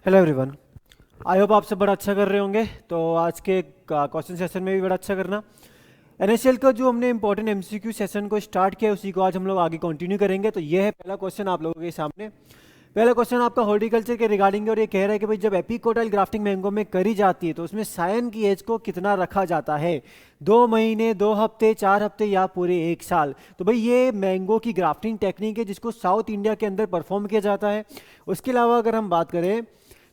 Hello everyone. I hope आप सब बड़ा अच्छा कर रहे होंगे। तो आज के क्वेश्चन सेशन में भी बड़ा अच्छा करना। एनएसएल का जो हमने इंपॉर्टेंट एमसीक्यू सेशन को स्टार्ट किया है उसी को आज हम लोग आगे कंटिन्यू करेंगे। तो ये है पहला क्वेश्चन आप लोगों के सामने। पहला क्वेश्चन आपका हॉर्टिकल्चर के रिगार्डिंग है और ये कह रहा है कि भाई जब एपिकोटाइल ग्राफ्टिंग मैंगो में करी जाती है तो उसमें सायन की एज को कितना रखा जाता है, 2 महीने, 2 हफ्ते, 4 हफ्ते या पूरे 1 साल। तो भाई ये मैंगो की ग्राफ्टिंग टेक्निक है जिसको साउथ इंडिया के अंदर परफॉर्म किया जाता है। उसके अलावा अगर हम बात करें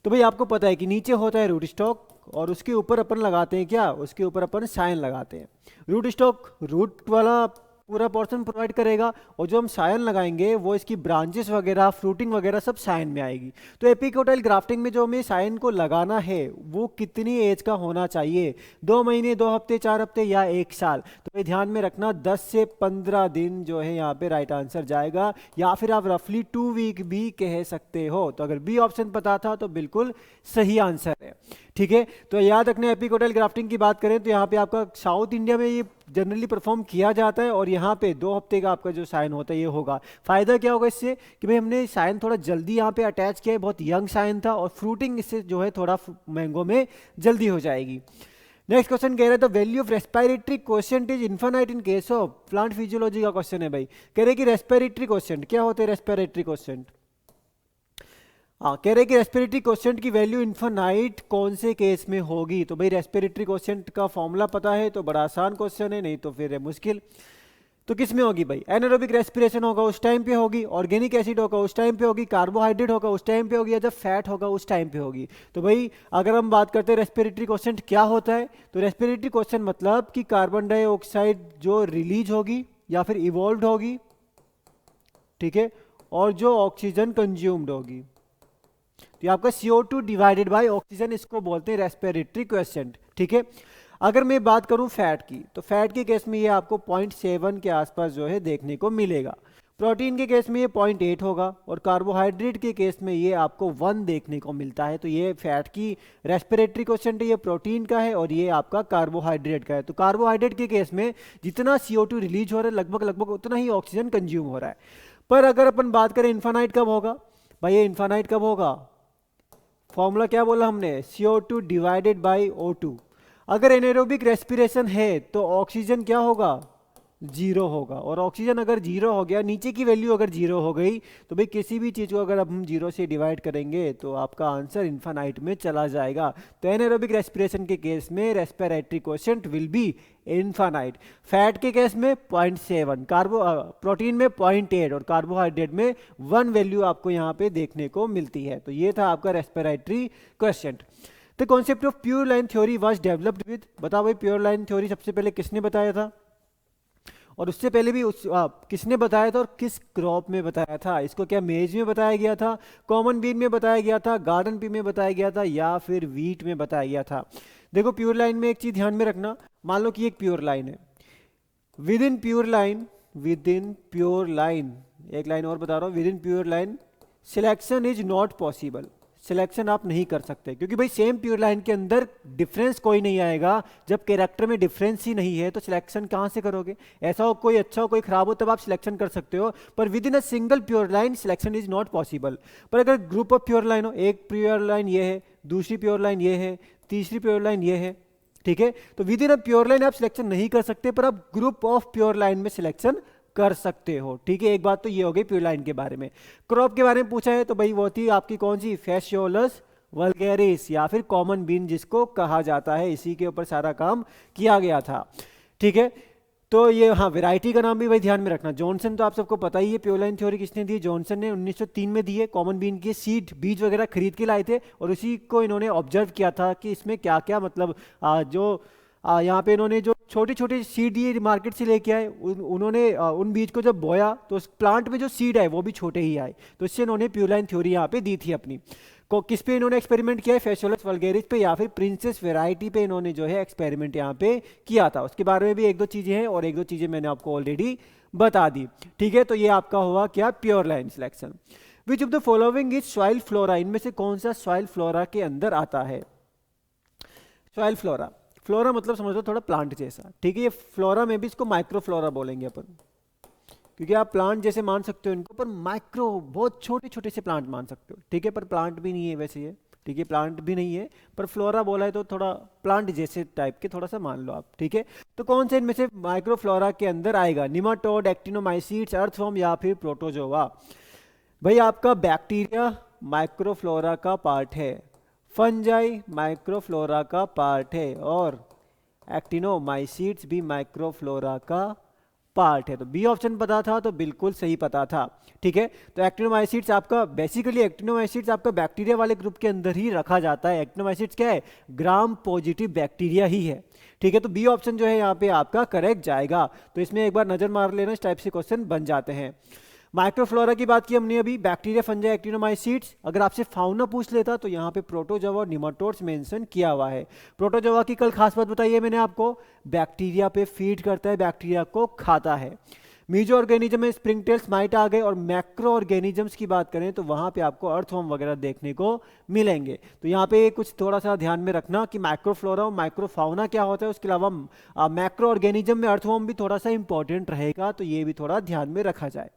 तो भाई आपको पता है कि नीचे होता है रूट स्टॉक और उसके ऊपर अपन लगाते हैं क्या, उसके ऊपर अपन सायन लगाते हैं। रूट स्टॉक रूट वाला पूरा पोर्शन प्रोवाइड करेगा और जो हम सायन लगाएंगे वो इसकी ब्रांचेस वगैरह फ्रूटिंग वगैरह सब सायन में आएगी। तो एपिकोटाइल ग्राफ्टिंग में जो हमें सायन को लगाना है वो कितनी एज का होना चाहिए, 2 महीने, 2 हफ्ते, 4 हफ्ते या 1 साल। तो ये ध्यान में रखना 10 से 15 दिन जो है यहाँ पे राइट आंसर जाएगा, या फिर आप रफली 2 वीक भी कह सकते हो। तो अगर बी ऑप्शन पता था तो बिल्कुल सही आंसर है। ठीक है, तो याद रखना एपिकोटाइल ग्राफ्टिंग की बात करें तो यहाँ पे आपका साउथ इंडिया में ये जनरली परफॉर्म किया जाता है और यहाँ पे 2 हफ्ते का आपका जो साइन होता है ये होगा। फायदा क्या होगा इससे कि भाई हमने साइन थोड़ा जल्दी यहाँ पे अटैच किया है, बहुत यंग साइन था और फ्रूटिंग इससे जो है थोड़ा मैंगो में जल्दी हो जाएगी। नेक्स्ट क्वेश्चन कह रहे हैं the value of respiratory quotient is infinite in case of plant physiology का क्वेश्चन है भाई। कह रहे कि रेस्पिरेटरी क्वोशिएंट क्या होते हैं, रेस्पिरेटरी क्वोशिएंट। हाँ, कह रहे कि रेस्पिरेटरी क्वोशिएंट की वैल्यू इनफाइनाइट कौन से केस में होगी। तो भाई रेस्पिरेटरी क्वोशिएंट का फॉर्मूला पता है तो बड़ा आसान क्वेश्चन है, नहीं तो फिर है मुश्किल। तो किस में होगी भाई, एनारोबिक रेस्पिरेशन होगा उस टाइम पे होगी, ऑर्गेनिक एसिड होगा उस टाइम पे होगी, कार्बोहाइड्रेट होगा उस टाइम पे होगी, या जब फैट होगा उस टाइम पे होगी। तो भाई अगर हम बात करते हैं रेस्पिरेटरी क्वोशिएंट क्या होता है, तो रेस्पिरेटरी क्वोशिएंट मतलब कि कार्बन डाइऑक्साइड जो रिलीज होगी या फिर इवॉल्व होगी, ठीक है, और जो ऑक्सीजन कंज्यूम्ड होगी। तो ये आपका CO2 डिवाइडेड बाय ऑक्सीजन, इसको बोलते हैं रेस्पिरेटरी क्वोशिएंट। ठीक है, अगर मैं बात करूं फैट की तो फैट के केस में ये आपको 0.7 के आसपास जो है देखने को मिलेगा। प्रोटीन के केस में ये 0.8 होगा और कार्बोहाइड्रेट के केस में ये आपको 1 देखने को मिलता है। तो ये फैट की रेस्पिरेटरी क्वोशिएंट है, ये प्रोटीन का है और ये आपका कार्बोहाइड्रेट का है। तो कार्बोहाइड्रेट के केस में जितना CO2 रिलीज हो रहा है लगभग लगभग उतना ही ऑक्सीजन कंज्यूम हो रहा है। पर अगर अपन बात करें इन्फानाइट कब होगा, भाई ये इन्फानाइट कब होगा, फॉर्मूला क्या बोला हमने, CO2 डिवाइडेड बाई O2। अगर एनारोबिक रेस्पिरेशन है तो ऑक्सीजन क्या होगा, जीरो होगा। और ऑक्सीजन अगर जीरो हो गया, नीचे की वैल्यू अगर जीरो हो गई तो भाई किसी भी चीज़ को अगर अब हम जीरो से डिवाइड करेंगे तो आपका आंसर इन्फानाइट में चला जाएगा। तो एनारोबिक रेस्पिरेशन के केस में respiratory quotient will be infinite. Fat के केस में 0.7, प्रोटीन में 0.8 और कार्बोहाइड्रेट में 1 वैल्यू आपको यहाँ पे देखने को मिलती है। तो ये था आपका respiratory quotient. The concept of pure line theory was developed with, बताओ भाई प्योर लाइन थ्योरी सबसे पहले किसने बताया था और उससे पहले भी किसने बताया था और किस क्रॉप में बताया था। इसको क्या मेज में बताया गया था, कॉमन बीन में बताया गया था, गार्डन पी में बताया गया था, या फिर वीट में बताया गया था। देखो प्योर लाइन में एक चीज ध्यान में रखना, मान लो कि एक प्योर लाइन है, with in pure line, with in pure line, एक लाइन और बता रहा हूँ, with in pure line selection is not possible. Selection आप नहीं कर सकते क्योंकि भाई सेम प्योर लाइन के अंदर डिफरेंस कोई नहीं आएगा। जब कैरेक्टर में डिफरेंस ही नहीं है तो सिलेक्शन कहाँ से करोगे, ऐसा हो कोई अच्छा हो कोई खराब हो तब आप सिलेक्शन कर सकते हो, पर with in a single pure line selection is not possible. पर अगर ग्रुप ऑफ प्योर लाइन हो, एक प्योर लाइन ये है, दूसरी प्योर लाइन ये है, तीसरी प्योर लाइन ये है, ठीक है, तो with in a pure line आप सिलेक्शन नहीं कर सकते पर आप ग्रुप ऑफ प्योर लाइन में सिलेक्शन कर सकते हो। ठीक है, एक बात तो ये हो गई प्योर लाइन के बारे में। क्रॉप के बारे में पूछा है तो भाई वो थी आपकी कौन सी, फैसियोलस वल्गैरिस या फिर कॉमन बीन जिसको कहा जाता है, इसी के ऊपर सारा काम किया गया था। ठीक है, तो ये हाँ वैरायटी का नाम भी भाई ध्यान में रखना, जॉनसन तो आप सबको पता ही है। प्योर लाइन थ्योरी किसने दी, जॉनसन ने 1903 में दी है। कॉमन बीन के सीड बीज वगैरह खरीद के लाए थे और उसी को इन्होंने ऑब्जर्व किया था कि इसमें क्या क्या मतलब यहाँ पे इन्होंने जो छोटी छोटी सीड ये मार्केट से लेके आए, उन्होंने उन बीज को जब बोया तो उस प्लांट में जो सीड आए वो भी छोटे ही आए। तो इससे इन्होंने प्योरलाइन थ्योरी यहाँ पे दी थी अपनी को। किस पे इन्होंने एक्सपेरिमेंट किया है, फैसियोलस वल्गैरिस पे या फिर प्रिंसेस वैरायटी पे इन्होंने जो है एक्सपेरिमेंट यहाँ पे किया था। उसके बारे में भी एक दो चीजें हैं और एक दो चीजें मैंने आपको ऑलरेडी बता दी। ठीक है, तो ये आपका हुआ क्या, pure line selection. Which of the following is soil flora, इनमें से कौन सा सॉइल फ्लोरा के अंदर आता है। सॉइल फ्लोरा, फ्लोरा मतलब समझ लो थोड़ा प्लांट जैसा। ठीक है, ये फ्लोरा में भी इसको माइक्रो फ्लोरा बोलेंगे अपन, क्योंकि आप प्लांट जैसे मान सकते हो इनको पर माइक्रो बहुत छोटे छोटे से प्लांट मान सकते हो। ठीक है, पर प्लांट भी नहीं है वैसे ये, ठीक है, प्लांट भी नहीं है, पर फ्लोरा बोला है तो थोड़ा प्लांट जैसे टाइप के थोड़ा सा मान लो आप, ठीक है। तो कौन से इनमें से माइक्रोफ्लोरा के अंदर आएगा? निमाटोड, एक्टिनोमाइसीट्स, अर्थवर्म या फिर प्रोटोजोआ? भाई आपका बैक्टीरिया माइक्रोफ्लोरा का पार्ट है, फंजाई माइक्रोफ्लोरा का पार्ट है, और एक्टिनोमाइसीट्स भी माइक्रोफ्लोरा का पार्ट है। तो बी ऑप्शन पता था तो बिल्कुल सही पता था, ठीक है। तो एक्टिनोमाइसीट्स आपका बेसिकली एक्टिनोमाइसीट्स आपका बैक्टीरिया वाले ग्रुप के अंदर ही रखा जाता है। एक्टिनोमाइसीट्स क्या है? ग्राम पॉजिटिव बैक्टीरिया ही है, ठीक है। तो बी ऑप्शन जो है यहाँ पे आपका करेक्ट जाएगा। तो इसमें एक बार नजर मार लेना, इस टाइप से क्वेश्चन बन जाते हैं। माइक्रोफ्लोरा की बात की हमने अभी, बैक्टीरिया, फंजाई, एक्टिनोमाइसीट्स। अगर आपसे फाउना पूछ लेता तो यहाँ पे प्रोटोजोआ और निमाटोड्स मेंशन किया हुआ है। प्रोटोजोआ की कल खास बात बताई है मैंने आपको, बैक्टीरिया पे फीड करता है, बैक्टीरिया को खाता है। मीजो ऑर्गेनिज्म में स्प्रिंगटेल्स, माइट आ गए। और मैक्रो ऑर्गेनिजम्स की बात करें तो वहाँ पे आपको अर्थवर्म वगैरह देखने को मिलेंगे। तो यहाँ पे कुछ थोड़ा सा ध्यान में रखना कि माइक्रोफ्लोरा और माइक्रोफाउना क्या होता है। उसके अलावा मैक्रो ऑर्गेनिज्म में अर्थवर्म भी थोड़ा सा इंपॉर्टेंट रहेगा, तो ये भी थोड़ा ध्यान में रखा जाए।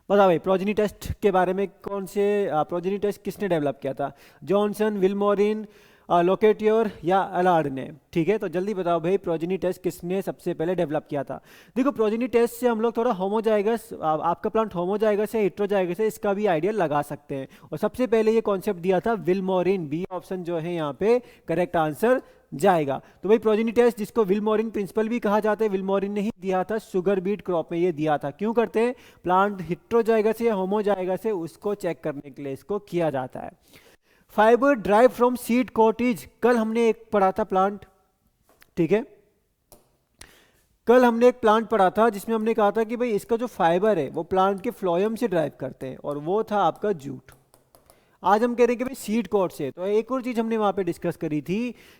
बताओ भाई, प्रोजेनी टेस्ट के बारे में कौन से प्रोजेनी टेस्ट किसने डेवलप किया था? जॉनसन, विल्मोरिन, लोकेटियोर या अलार्ड ने? ठीक है, तो जल्दी बताओ भाई, प्रोजेनी टेस्ट किसने सबसे पहले डेवलप किया था? देखो, प्रोजेनी टेस्ट से हम लोग थोड़ा होमोजाइगस, आपका प्लांट होमोजाइगस है, हेट्रोजाइगस है, इसका भी आइडिया लगा सकते हैं। और सबसे पहले ये कॉन्सेप्ट दिया था विल्मोरिन। बी ऑप्शन जो है यहाँ पे करेक्ट आंसर जाएगा। तो भाई प्रोजेनी टेस्ट, जिसको विल्मोरिन प्रिंसिपल भी कहा जाता है, विल्मोरिन ने ही दिया था, शुगर बीट क्रॉप में ये दिया था। क्यों करते हैं? प्लांट हेट्रोजाइगस है या होमोजाइगस है, उसको चेक करने के लिए इसको किया जाता है। Fibre drive from seed cottage, कल हमने एक पढ़ा था प्लांट, ठीक है। कल हमने एक प्लांट पढ़ा था जिसमें हमने कहा था कि भाई इसका जो फाइबर है वो प्लांट के फ्लोएम से ड्राइव करते हैं, और वो था आपका जूट। आज हम कह रहे हैं कि भाई सीड कोट से। तो एक और चीज हमने वहां पे डिस्कस करी थी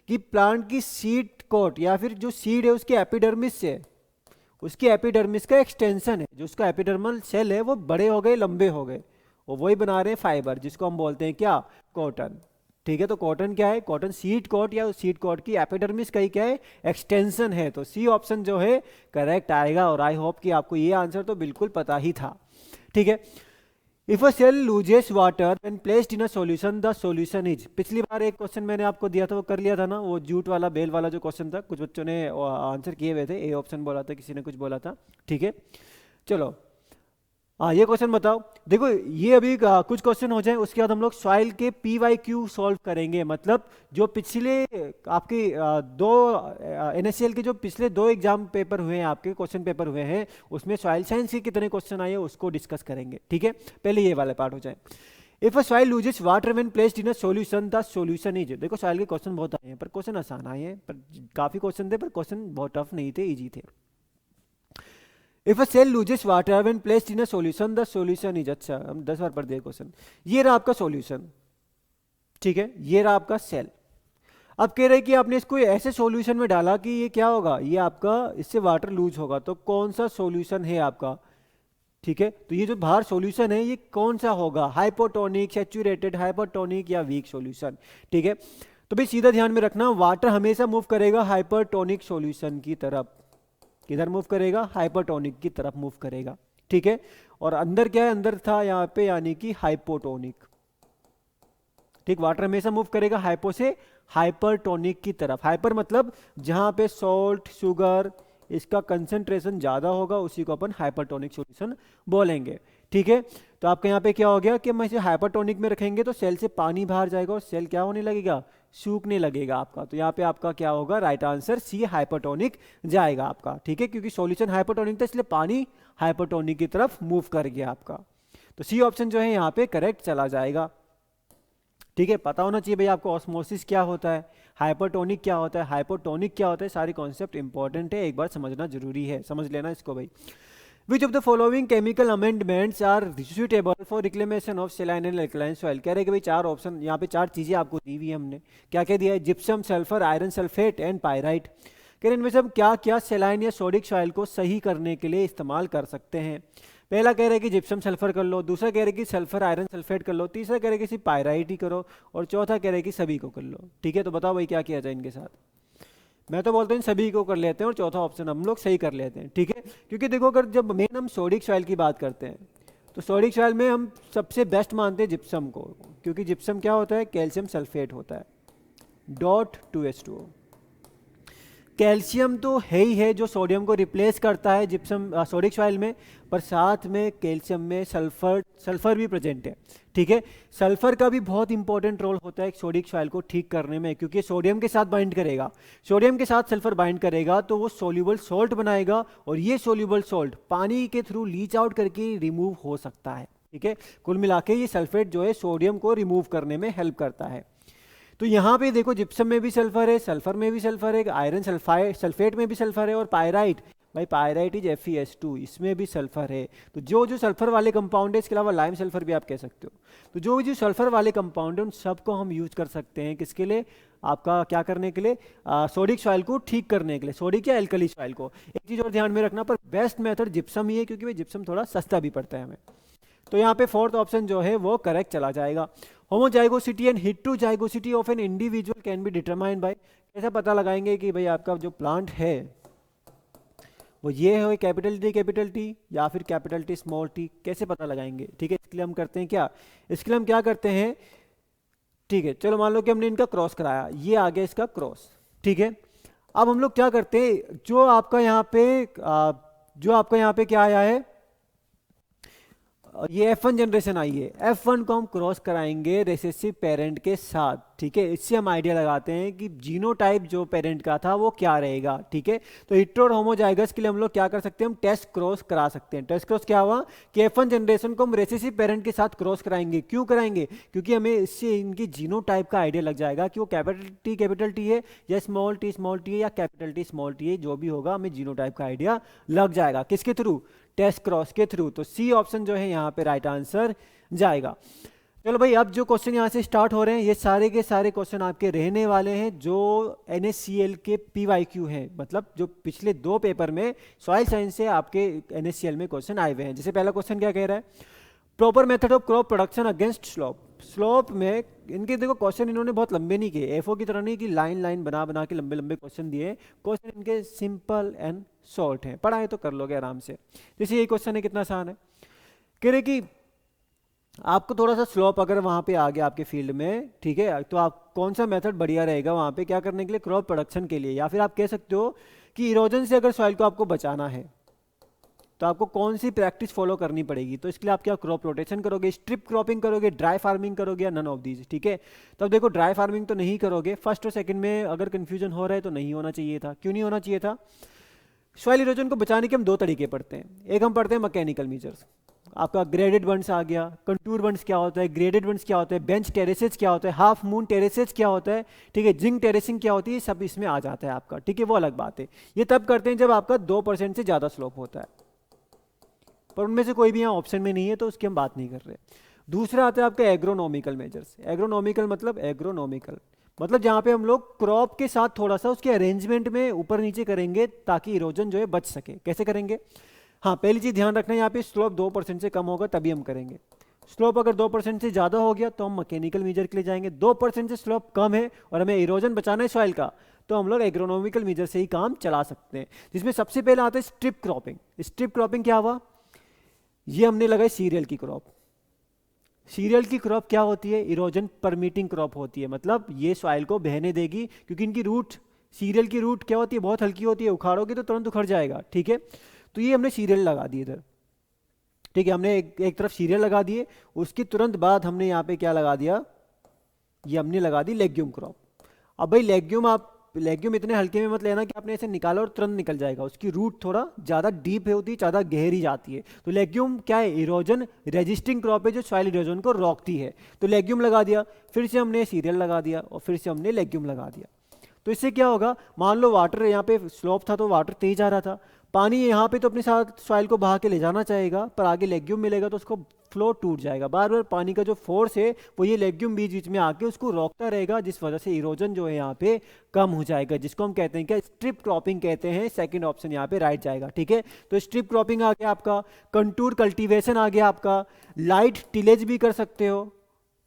कि प्लांट की सीड कोट या फिर जो सीड है उसके एपिडर्मिस से, उसकी एपिडर्मिस का एक्सटेंशन है, जो उसका एपिडर्मल सेल है वो बड़े हो गए, लंबे हो गए, और वही बना रहे हैं फाइबर, जिसको हम बोलते हैं क्या? कॉटन, ठीक है। तो कॉटन क्या है? कॉटन सीड कोट या सीड कोट की एपिडर्मिस का ही क्या है? एक्सटेंशन है। तो सी ऑप्शन जो है करेक्ट आएगा। और आई होप कि आपको ये आंसर तो बिल्कुल पता ही था, ठीक है। If a cell loses water when placed in a solution, the solution is. पिछली बार एक क्वेश्चन मैंने आपको दिया था, वो कर लिया था ना, वो जूट वाला, बेल वाला जो क्वेश्चन था, कुछ बच्चों ने आंसर किए हुए थे, ए ऑप्शन बोला था, किसी ने कुछ बोला था, ठीक है। चलो हाँ, ये क्वेश्चन बताओ। देखो ये अभी कुछ क्वेश्चन हो जाए, उसके बाद हम लोग सॉइल के PYQ सॉल्व करेंगे। मतलब जो पिछले आपके दो NSCL के जो पिछले 2 एग्जाम पेपर हुए हैं, आपके क्वेश्चन पेपर हुए हैं, उसमें सॉइल साइंस के कितने क्वेश्चन आए हैं उसको डिस्कस करेंगे, ठीक है। पहले ये वाला पार्ट हो जाए। If a soil loses water when placed in a solution, the solution is. देखो सॉइल के क्वेश्चन बहुत आए हैं, पर क्वेश्चन आसान आए हैं, पर काफी क्वेश्चन थे, पर क्वेश्चन बहुत टफ नहीं थे, इजी थे। If a cell loses water when placed in a solution, the solution is. अच्छा, हम 10 बार पढ़ दिए क्वेश्चन। ये रहा आपका सॉल्यूशन, ठीक है, ये रहा आपका सेल। अब कह रहे हैं कि आपने इसको ऐसे सॉल्यूशन में डाला कि ये क्या होगा? ये आपका इससे वाटर लूज होगा। तो कौन सा सॉल्यूशन है आपका? ठीक है, तो ये जो बाहर सॉल्यूशन है ये कौन सा होगा? हाइपोटोनिक, सैचुरेटेड, हाइपोटोनिक या वीक सॉल्यूशन, ठीक है। तो भाई सीधा ध्यान में रखना, वाटर हमेशा मूव करेगा हाइपरटोनिक सॉल्यूशन की तरफ। किधर मूव करेगा? हाइपरटोनिक की तरफ मूव करेगा, ठीक है। और अंदर क्या है? अंदर था यहाँ पे यानी कि हाइपोटोनिक, ठीक। वाटर हमेशा मूव करेगा हाइपो से हाइपरटोनिक की तरफ। हाइपर मतलब जहां पे सॉल्ट, शुगर, इसका कंसंट्रेशन ज्यादा होगा, उसी को अपन हाइपरटोनिक सॉल्यूशन बोलेंगे, ठीक है। तो आपके यहाँ पे क्या हो गया कि हम इसे हाइपरटोनिक में रखेंगे तो सेल से पानी बाहर जाएगा और सेल क्या होने लगेगा? सूखने लगेगा आपका। तो यहाँ पे आपका क्या होगा? राइट आंसर सी, हाइपरटोनिक जाएगा आपका, ठीक है, क्योंकि सॉल्यूशन हाइपरटोनिक था इसलिए पानी हाइपरटोनिक की तरफ मूव कर गया आपका। तो सी ऑप्शन जो है यहाँ पे करेक्ट चला जाएगा, ठीक है। पता होना चाहिए भाई आपको ऑस्मोसिस क्या होता है, हाइपरटोनिक क्या होता है, हाइपोटोनिक क्या होता है, सारी कॉन्सेप्ट इंपॉर्टेंट है, एक बार समझना जरूरी है, समझ लेना इसको भाई। Which of the following chemical amendments are suitable for reclamation of saline and alkaline soil? कह रहे हैं कि भाई 4 ऑप्शन, यहाँ पे 4 चीजें आपको दी हुई है हमने। क्या क्या दिया है? Gypsum, sulphur, iron sulphate and pyrite. कह रहे हैं इनमें से हम क्या क्या सेलाइन या सोडिक सॉइल को सही करने के लिए इस्तेमाल कर सकते हैं? पहला कह रहे हैं कि जिप्सम सल्फर कर लो, दूसरा कह रहे हैं कि सल्फर आयरन सल्फेट कर लो, तीसरा कह रहे हैं कि सिर्फ पायराइट ही करो, और चौथा कह रहे हैं कि सभी को कर लो, ठीक है। तो बताओ भाई क्या किया जाए इनके साथ? मैं तो बोलता हूँ सभी को कर लेते हैं और चौथा ऑप्शन हम लोग सही कर लेते हैं, ठीक है। क्योंकि देखो अगर जब मेन हम सोडिक सॉइल की बात करते हैं तो सोडिक सॉइल में हम सबसे बेस्ट मानते हैं जिप्सम को, क्योंकि जिप्सम क्या होता है, कैल्शियम सल्फेट होता है, .2H2O। कैल्शियम तो है ही है जो सोडियम को रिप्लेस करता है जिप्सम सोडिक सॉइल में, पर साथ में कैल्शियम में सल्फर भी प्रेजेंट है, ठीक है। सल्फर का भी बहुत इंपॉर्टेंट रोल होता है सोडिक सॉइल को ठीक करने में, क्योंकि सोडियम के साथ बाइंड करेगा, सोडियम के साथ सल्फर बाइंड करेगा तो वो सोल्यूबल सॉल्ट बनाएगा, और ये सोल्यूबल सॉल्ट पानी के थ्रू लीच आउट करके रिमूव हो सकता है, ठीक है। कुल मिला के ये सल्फेट जो है सोडियम को रिमूव करने में हेल्प करता है। तो यहाँ पे देखो जिप्सम में भी सल्फर है, सल्फर में भी सल्फर है, आयरन सल्फेट में भी सल्फर है, और पायराइट, भाई पायराइट इज FeS2, इसमें भी सल्फर है। तो जो जो सल्फर वाले कंपाउंड है, इसके अलावा लाइम सल्फर भी आप कह सकते हो, तो जो जो सल्फर वाले कंपाउंड है उन सबको हम यूज कर सकते हैं किसके लिए, आपका क्या करने के लिए, सोडिक सॉइल को ठीक करने के लिए, सोडिक या एल्कली सॉइल को। एक चीज़ और ध्यान में रखना, पर बेस्ट मेथड जिप्सम ही है, क्योंकि भाई जिप्सम थोड़ा सस्ता भी पड़ता है हमें। तो यहाँ पे फोर्थ ऑप्शन जो है वो करेक्ट चला जाएगा। Homozygosity and heterozygosity of an individual can be determined by, कैसे पता लगाएंगे कि भाई आपका जो प्लांट है वो ये है कैपिटल टी या फिर कैपिटल टी स्मॉल टी, कैसे पता लगाएंगे, ठीक है। इसके लिए हम करते हैं क्या, इसके लिए हम क्या करते हैं, ठीक है, चलो मान लो कि हमने इनका क्रॉस कराया, ये आ गया इसका क्रॉस, ठीक है। अब हम लोग क्या करते हैं, जो आपका यहाँ पे क्या आया है, ये F1 जनरेशन आई है, F1 को हम क्रॉस कराएंगे रेसेसिव पेरेंट के साथ, ठीक है। इससे हम आइडिया लगाते हैं कि जीनोटाइप जो पेरेंट का था वो क्या रहेगा, ठीक है। तो हेटेरो और होमोजाइगस के लिए हम लोग क्या कर सकते हैं, हम टेस्ट क्रॉस करा सकते हैं। टेस्ट क्रॉस क्या हुआ कि F1 जनरेशन को हम रेसेसिव पेरेंट के साथ क्रॉस कराएंगे, क्यों कराएंगे, क्योंकि हमें इससे इनकी जीनोटाइप का आइडिया लग जाएगा कि वो कैपिटल टी है या स्मॉल टी है या कैपिटल टी स्मॉल टी है, जो भी होगा हमें जीनोटाइप का आइडिया लग जाएगा, किसके थ्रू, टेस्ट क्रॉस के थ्रू। तो सी ऑप्शन जो है यहाँ पे राइट आंसर जाएगा। चलो भाई, अब जो क्वेश्चन यहाँ से स्टार्ट हो रहे हैं ये सारे के सारे क्वेश्चन आपके रहने वाले हैं जो NaCl के PYQ हैं, मतलब जो पिछले 2 पेपर में सॉइल साइंस से आपके NaCl में क्वेश्चन आए हुए हैं। जैसे पहला क्वेश्चन क्या कह रहा है, proper method of crop production against slope. Slope में इनके देखो क्वेश्चन इन्होंने बहुत लंबे नहीं किए, एफओ की तरह नहीं कि लाइन लाइन बना बना के लंबे लंबे क्वेश्चन दिए, क्वेश्चन इनके सिंपल एंड शॉर्ट हैं, पढ़ाए तो कर लोगे आराम से। जैसे ये क्वेश्चन है, कितना आसान है, कह रहे कि आपको थोड़ा सा स्लोप अगर वहाँ पे आ गया आपके फील्ड में, ठीक है, तो आप कौन सा मेथड बढ़िया रहेगा वहाँ पे क्या करने के लिए, क्रॉप प्रोडक्शन के लिए, या फिर आप कह सकते हो कि इरोजन से अगर सॉइल को आपको बचाना है तो आपको कौन सी प्रैक्टिस फॉलो करनी पड़ेगी। तो इसके लिए आप क्या क्रॉप रोटेशन करोगे, स्ट्रिप क्रॉपिंग करोगे, ड्राई फार्मिंग करोगे, या नन ऑफ दीज, ठीक है। तो अब देखो ड्राई फार्मिंग तो नहीं करोगे, फर्स्ट और सेकंड में अगर कंफ्यूजन हो रहा है तो नहीं होना चाहिए था। क्यों नहीं होना चाहिए था, सॉइल इरोजन को बचाने के हम 2 तरीके पढ़ते हैं, एक हम पढ़ते हैं मैकेनिकल मेजर्स, आपका ग्रेडेड बंड्स आ गया, कंटूर बंड्स क्या होता है, ग्रेडेड बंड्स क्या होता है, बेंच टेरेसेज क्या होता है, हाफ मून टेरेसेज क्या होता है, ठीक है, जिंक टेरेसिंग क्या होती है, सब इसमें आ जाता है आपका, ठीक है, वो अलग बात है। ये तब करते हैं जब आपका 2% से ज़्यादा स्लोप होता है, पर उनमें से कोई भी यहाँ ऑप्शन में नहीं है तो उसकी हम बात नहीं कर रहे। दूसरा आता है आपका एग्रोनॉमिकल मेजर्स। एग्रोनॉमिकल मतलब जहाँ पे हम लोग क्रॉप के साथ थोड़ा सा उसके अरेंजमेंट में ऊपर नीचे करेंगे ताकि इरोजन जो है बच सके। कैसे करेंगे, हाँ पहली चीज़ ध्यान रखना है यहाँ पे स्लोप 2% से कम होगा तभी हम करेंगे। स्लोप अगर 2% से ज़्यादा हो गया तो हम मैकेनिकल मेजर के लिए जाएंगे। 2% से स्लोप कम है और हमें इरोजन बचाना है सॉइल का, तो हम लोग एग्रोनॉमिकल मेजर से ही काम चला सकते हैं, जिसमें सबसे पहले आता है स्ट्रिप क्रॉपिंग। स्ट्रिप क्रॉपिंग क्या हुआ, ये हमने लगाई सीरियल की क्रॉप। सीरियल की क्रॉप क्या होती है, इरोजन परमिटिंग क्रॉप होती है, मतलब ये सॉइल को बहने देगी, क्योंकि इनकी रूट, सीरियल की रूट क्या होती है, बहुत हल्की होती है, उखाड़ोगे तो तुरंत उखड़ जाएगा, ठीक है। तो ये हमने सीरियल लगा दिए इधर, ठीक है, हमने एक तरफ सीरियल लगा दिए, उसके तुरंत बाद हमने यहाँ पे क्या लगा दिया, ये हमने लगा दी लेग्यूम क्रॉप। अब भाई लेग्यूम इतने हल्के में मत लेना कि आपने ऐसे निकाला और तुरंत निकल जाएगा, उसकी रूट थोड़ा ज़्यादा डीप होती है, ज़्यादा गहरी जाती है। तो लेग्यूम क्या है, इरोजन रेजिस्टिंग क्रॉप है जो सॉइल इरोजन को रोकती है। तो लेग्यूम लगा दिया, फिर से हमने सीरियल लगा दिया और फिर से हमने लेग्यूम लगा दिया। तो इससे क्या होगा, मान लो वाटर यहाँ पे स्लोप था तो वाटर तेज आ रहा था, पानी यहाँ पे तो अपने साथ सॉइल को बहा के ले जाना चाहेगा, पर आगे लेग्यूम मिलेगा तो उसको फ्लो टूट जाएगा। बार बार पानी का जो फोर्स है वो ये लेग्यूम बीच बीच में आके उसको रोकता रहेगा, जिस वजह से इरोजन जो है यहाँ पे कम हो जाएगा, जिसको हम कहते हैं क्या, स्ट्रिप क्रॉपिंग कहते हैं। सेकंड ऑप्शन यहाँ पे राइट जाएगा, ठीक है। तो स्ट्रिप क्रॉपिंग आ गया आपका, कंटूर कल्टीवेशन आ गया आपका, लाइट टिलेज भी कर सकते हो।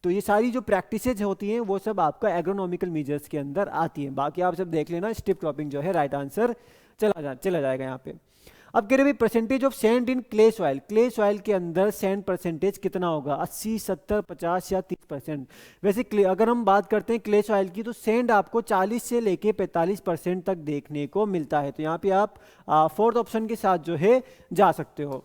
तो ये सारी जो प्रैक्टिसेज होती हैं वो सब आपका एग्रोनॉमिकल मेजर्स के अंदर आती हैं। बाकी आप सब देख लेना, स्ट्रिप क्रॉपिंग जो है राइट आंसर चला जाएगा यहाँ पे। अब कह रहे भाई percentage of sand in clay soil के अंदर सैंड परसेंटेज कितना होगा, 80, 70, 50 या 30%। वैसे अगर हम बात करते हैं क्ले सॉइल की तो सैंड आपको 40 से लेके 45% तक देखने को मिलता है। तो यहाँ पे आप फोर्थ ऑप्शन के साथ जो है जा सकते हो।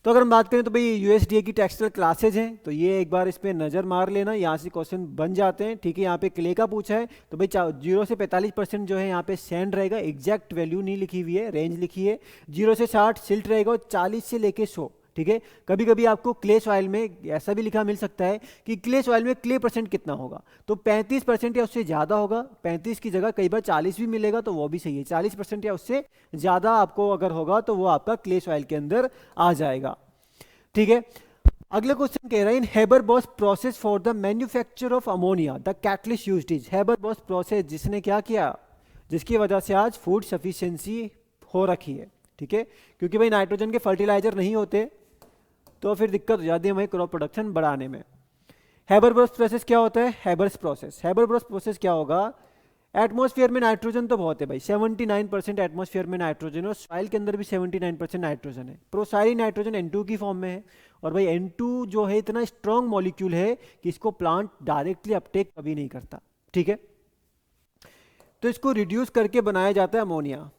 तो अगर हम बात करें तो भाई यूएसडीए की टेक्सटाइल क्लासेज हैं, तो ये एक बार इस पर नज़र मार लेना, यहाँ से क्वेश्चन बन जाते हैं। ठीक है, यहाँ पे क्ले का पूछा है तो भाई 0 से 45% जो है यहाँ पे सैंड रहेगा, एग्जैक्ट वैल्यू नहीं लिखी हुई है, रेंज लिखी है। 0 से 60 सिल्ट रहेगा और 40 से लेके 100। ठीक है, कभी कभी आपको क्ले सॉइल में ऐसा भी लिखा मिल सकता है कि क्ले सॉइल में क्ले परसेंट कितना होगा, तो 35% या उससे ज़्यादा होगा। 35 की जगह कई बार 40 भी मिलेगा तो वो भी सही है। 40% या उससे ज़्यादा आपको अगर होगा तो वो आपका क्ले सॉइल के अंदर आ जाएगा। ठीक है, अगला क्वेश्चन कह रहा है in Haber Bosch process for the manufacture of ammonia the catalyst used is. Haber Bosch process जिसने क्या किया, जिसकी वजह से आज फूड सफिशिएंसी हो रखी है। ठीक है, क्योंकि भाई नाइट्रोजन के फर्टिलाइजर नहीं होते तो फिर दिक्कत हो जाती है हमें क्रॉप प्रोडक्शन बढ़ाने में। हेबर-बॉस प्रोसेस क्या होता है, हेबर्स प्रोसेस। हेबर-बॉस प्रोसेस क्या होगा, एटमॉस्फेयर में नाइट्रोजन तो बहुत है भाई, 79% एटमॉस्फेयर में नाइट्रोजन है और सॉइल के अंदर भी 79% नाइट्रोजन है। पर वो सारी नाइट्रोजन N2 की फॉर्म में है और भाई N2 जो है इतना स्ट्रॉन्ग मॉलिक्यूल है कि इसको प्लांट डायरेक्टली अपटेक कभी नहीं करता। ठीक है, तो इसको रिड्यूस करके बनाया जाता है अमोनिया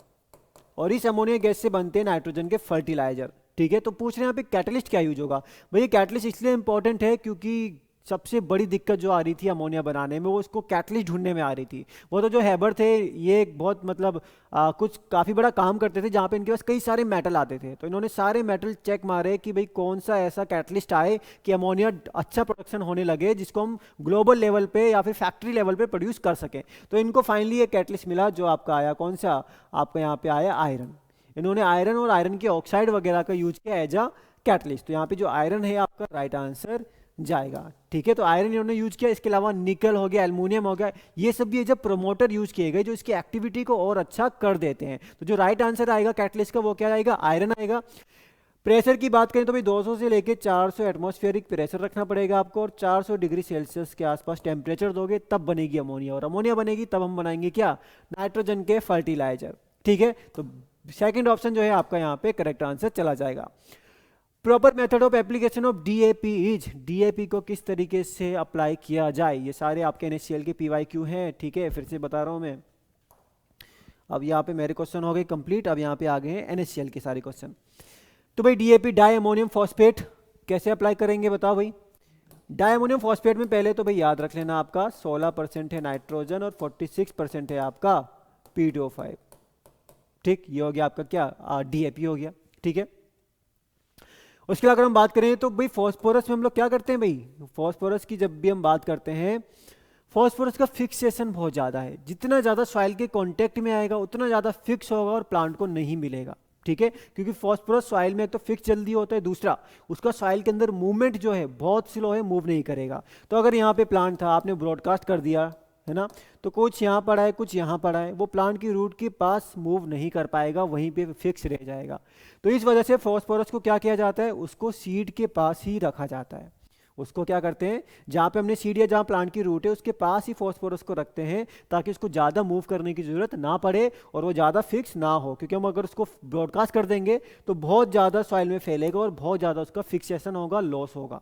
और इस अमोनिया गैस से बनते हैं नाइट्रोजन के फर्टिलाइजर। ठीक है, तो पूछ रहे हैं यहाँ पे कैटलिस्ट क्या यूज होगा। भाई कैटलिस्ट इसलिए इंपॉर्टेंट है क्योंकि सबसे बड़ी दिक्कत जो आ रही थी अमोनिया बनाने में वो उसको कैटलिस्ट ढूंढने में आ रही थी। वो तो जो हेबर थे ये एक बहुत मतलब कुछ काफ़ी बड़ा काम करते थे जहाँ पे इनके पास कई सारे मेटल आते थे, तो इन्होंने सारे मेटल चेक मारे कि भाई कौन सा ऐसा कैटलिस्ट आए कि अमोनिया अच्छा प्रोडक्शन होने लगे जिसको हम ग्लोबल लेवल पे या फिर फैक्ट्री लेवल पे प्रोड्यूस कर सकें। तो इनको फाइनली ये कैटलिस्ट मिला जो आपका आया, कौन सा आपका यहाँ पे आया, आयरन। इन्होंने आयरन और आयरन के ऑक्साइड वगैरह का यूज किया एज अ कैटलिस्ट। तो यहाँ पे जो आयरन है आपका राइट आंसर जाएगा। ठीक है, तो आयरन इन्होंने यूज किया, इसके अलावा निकल हो गया, एल्युमिनियम हो गया, ये सब भी जब प्रमोटर यूज किए गए जो इसकी एक्टिविटी को और अच्छा कर देते हैं। तो जो राइट आंसर आएगा कैटलिस्ट का वो क्या आएगा, आयरन आएगा। प्रेशर की बात करें तो भाई 200 से लेके 400 एटमॉस्फेरिक प्रेशर रखना पड़ेगा आपको और 400 डिग्री सेल्सियस के आसपास टेम्परेचर दोगे तब बनेगी अमोनिया, और अमोनिया बनेगी तब हम बनाएंगे क्या, नाइट्रोजन के फर्टिलाइजर। ठीक है, तो सेकंड ऑप्शन जो है आपका यहाँ पे करेक्ट आंसर चला जाएगा। Proper method of application of DAP is, DAP को किस तरीके से अप्लाई किया जाए, ये सारे आपके एनएससीएल के पीवाईक्यू हैं। ठीक है, फिर से बता रहा हूँ मैं। अब यहाँ पे मेरे क्वेश्चन हो गए कंप्लीट, अब यहाँ पे आ गए हैं एनएससीएल के सारे क्वेश्चन। तो भाई डीएपी डाई अमोनियम फॉस्फेट कैसे अप्लाई करेंगे बताओ भाई। डाई अमोनियम फॉस्फेट में पहले तो भाई याद रख लेना आपका 16% है नाइट्रोजन और 46% है आपका P2O5। ठीक, ये हो गया आपका क्या, डीएपी हो गया। ठीक है, उसके अगर हम बात करें तो भाई फॉस्फोरस में हम लोग क्या करते हैं भाई, फॉस्फोरस की जब भी हम बात करते हैं फॉस्फोरस का फिक्सेशन बहुत ज़्यादा है, जितना ज़्यादा सॉइल के कांटेक्ट में आएगा उतना ज़्यादा फिक्स होगा और प्लांट को नहीं मिलेगा। ठीक है, क्योंकि फॉस्फोरस सॉइल में एक तो फिक्स जल्दी होता है, दूसरा उसका सॉइल के अंदर मूवमेंट जो है बहुत स्लो है, मूव नहीं करेगा। तो अगर यहाँ पे प्लांट था, आपने ब्रॉडकास्ट कर दिया है ना, तो कुछ यहाँ पड़ा है कुछ यहाँ पड़ा है, वो प्लांट की रूट के पास मूव नहीं कर पाएगा, वहीं पे फिक्स रह जाएगा। तो इस वजह से फॉस्फोरस को क्या किया जाता है, उसको सीड के पास ही रखा जाता है। उसको क्या करते हैं, जहाँ पे हमने सीड या जहाँ प्लांट की रूट है उसके पास ही फॉस्फोरस को रखते हैं ताकि उसको ज़्यादा मूव करने की ज़रूरत ना पड़े और वो ज़्यादा फिक्स ना हो, क्योंकि हम अगर उसको ब्रॉडकास्ट कर देंगे तो बहुत ज़्यादा सॉइल में फैलेगा और बहुत ज़्यादा उसका फिक्सेशन होगा, लॉस होगा।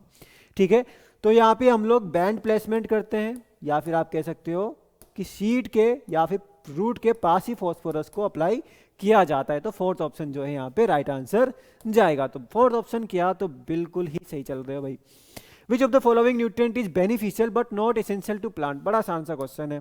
ठीक है, तो यहाँ पे हम लोग बैंड प्लेसमेंट करते हैं या फिर आप कह सकते हो कि सीड के या फिर रूट के पास ही फॉस्फोरस को अप्लाई किया जाता है। तो फोर्थ ऑप्शन जो है यहाँ पे राइट आंसर जाएगा। तो फोर्थ ऑप्शन किया तो बिल्कुल ही सही चल रहे हो भाई। Which of the following nutrient is beneficial but not essential to plant, बड़ा आसान सा क्वेश्चन है।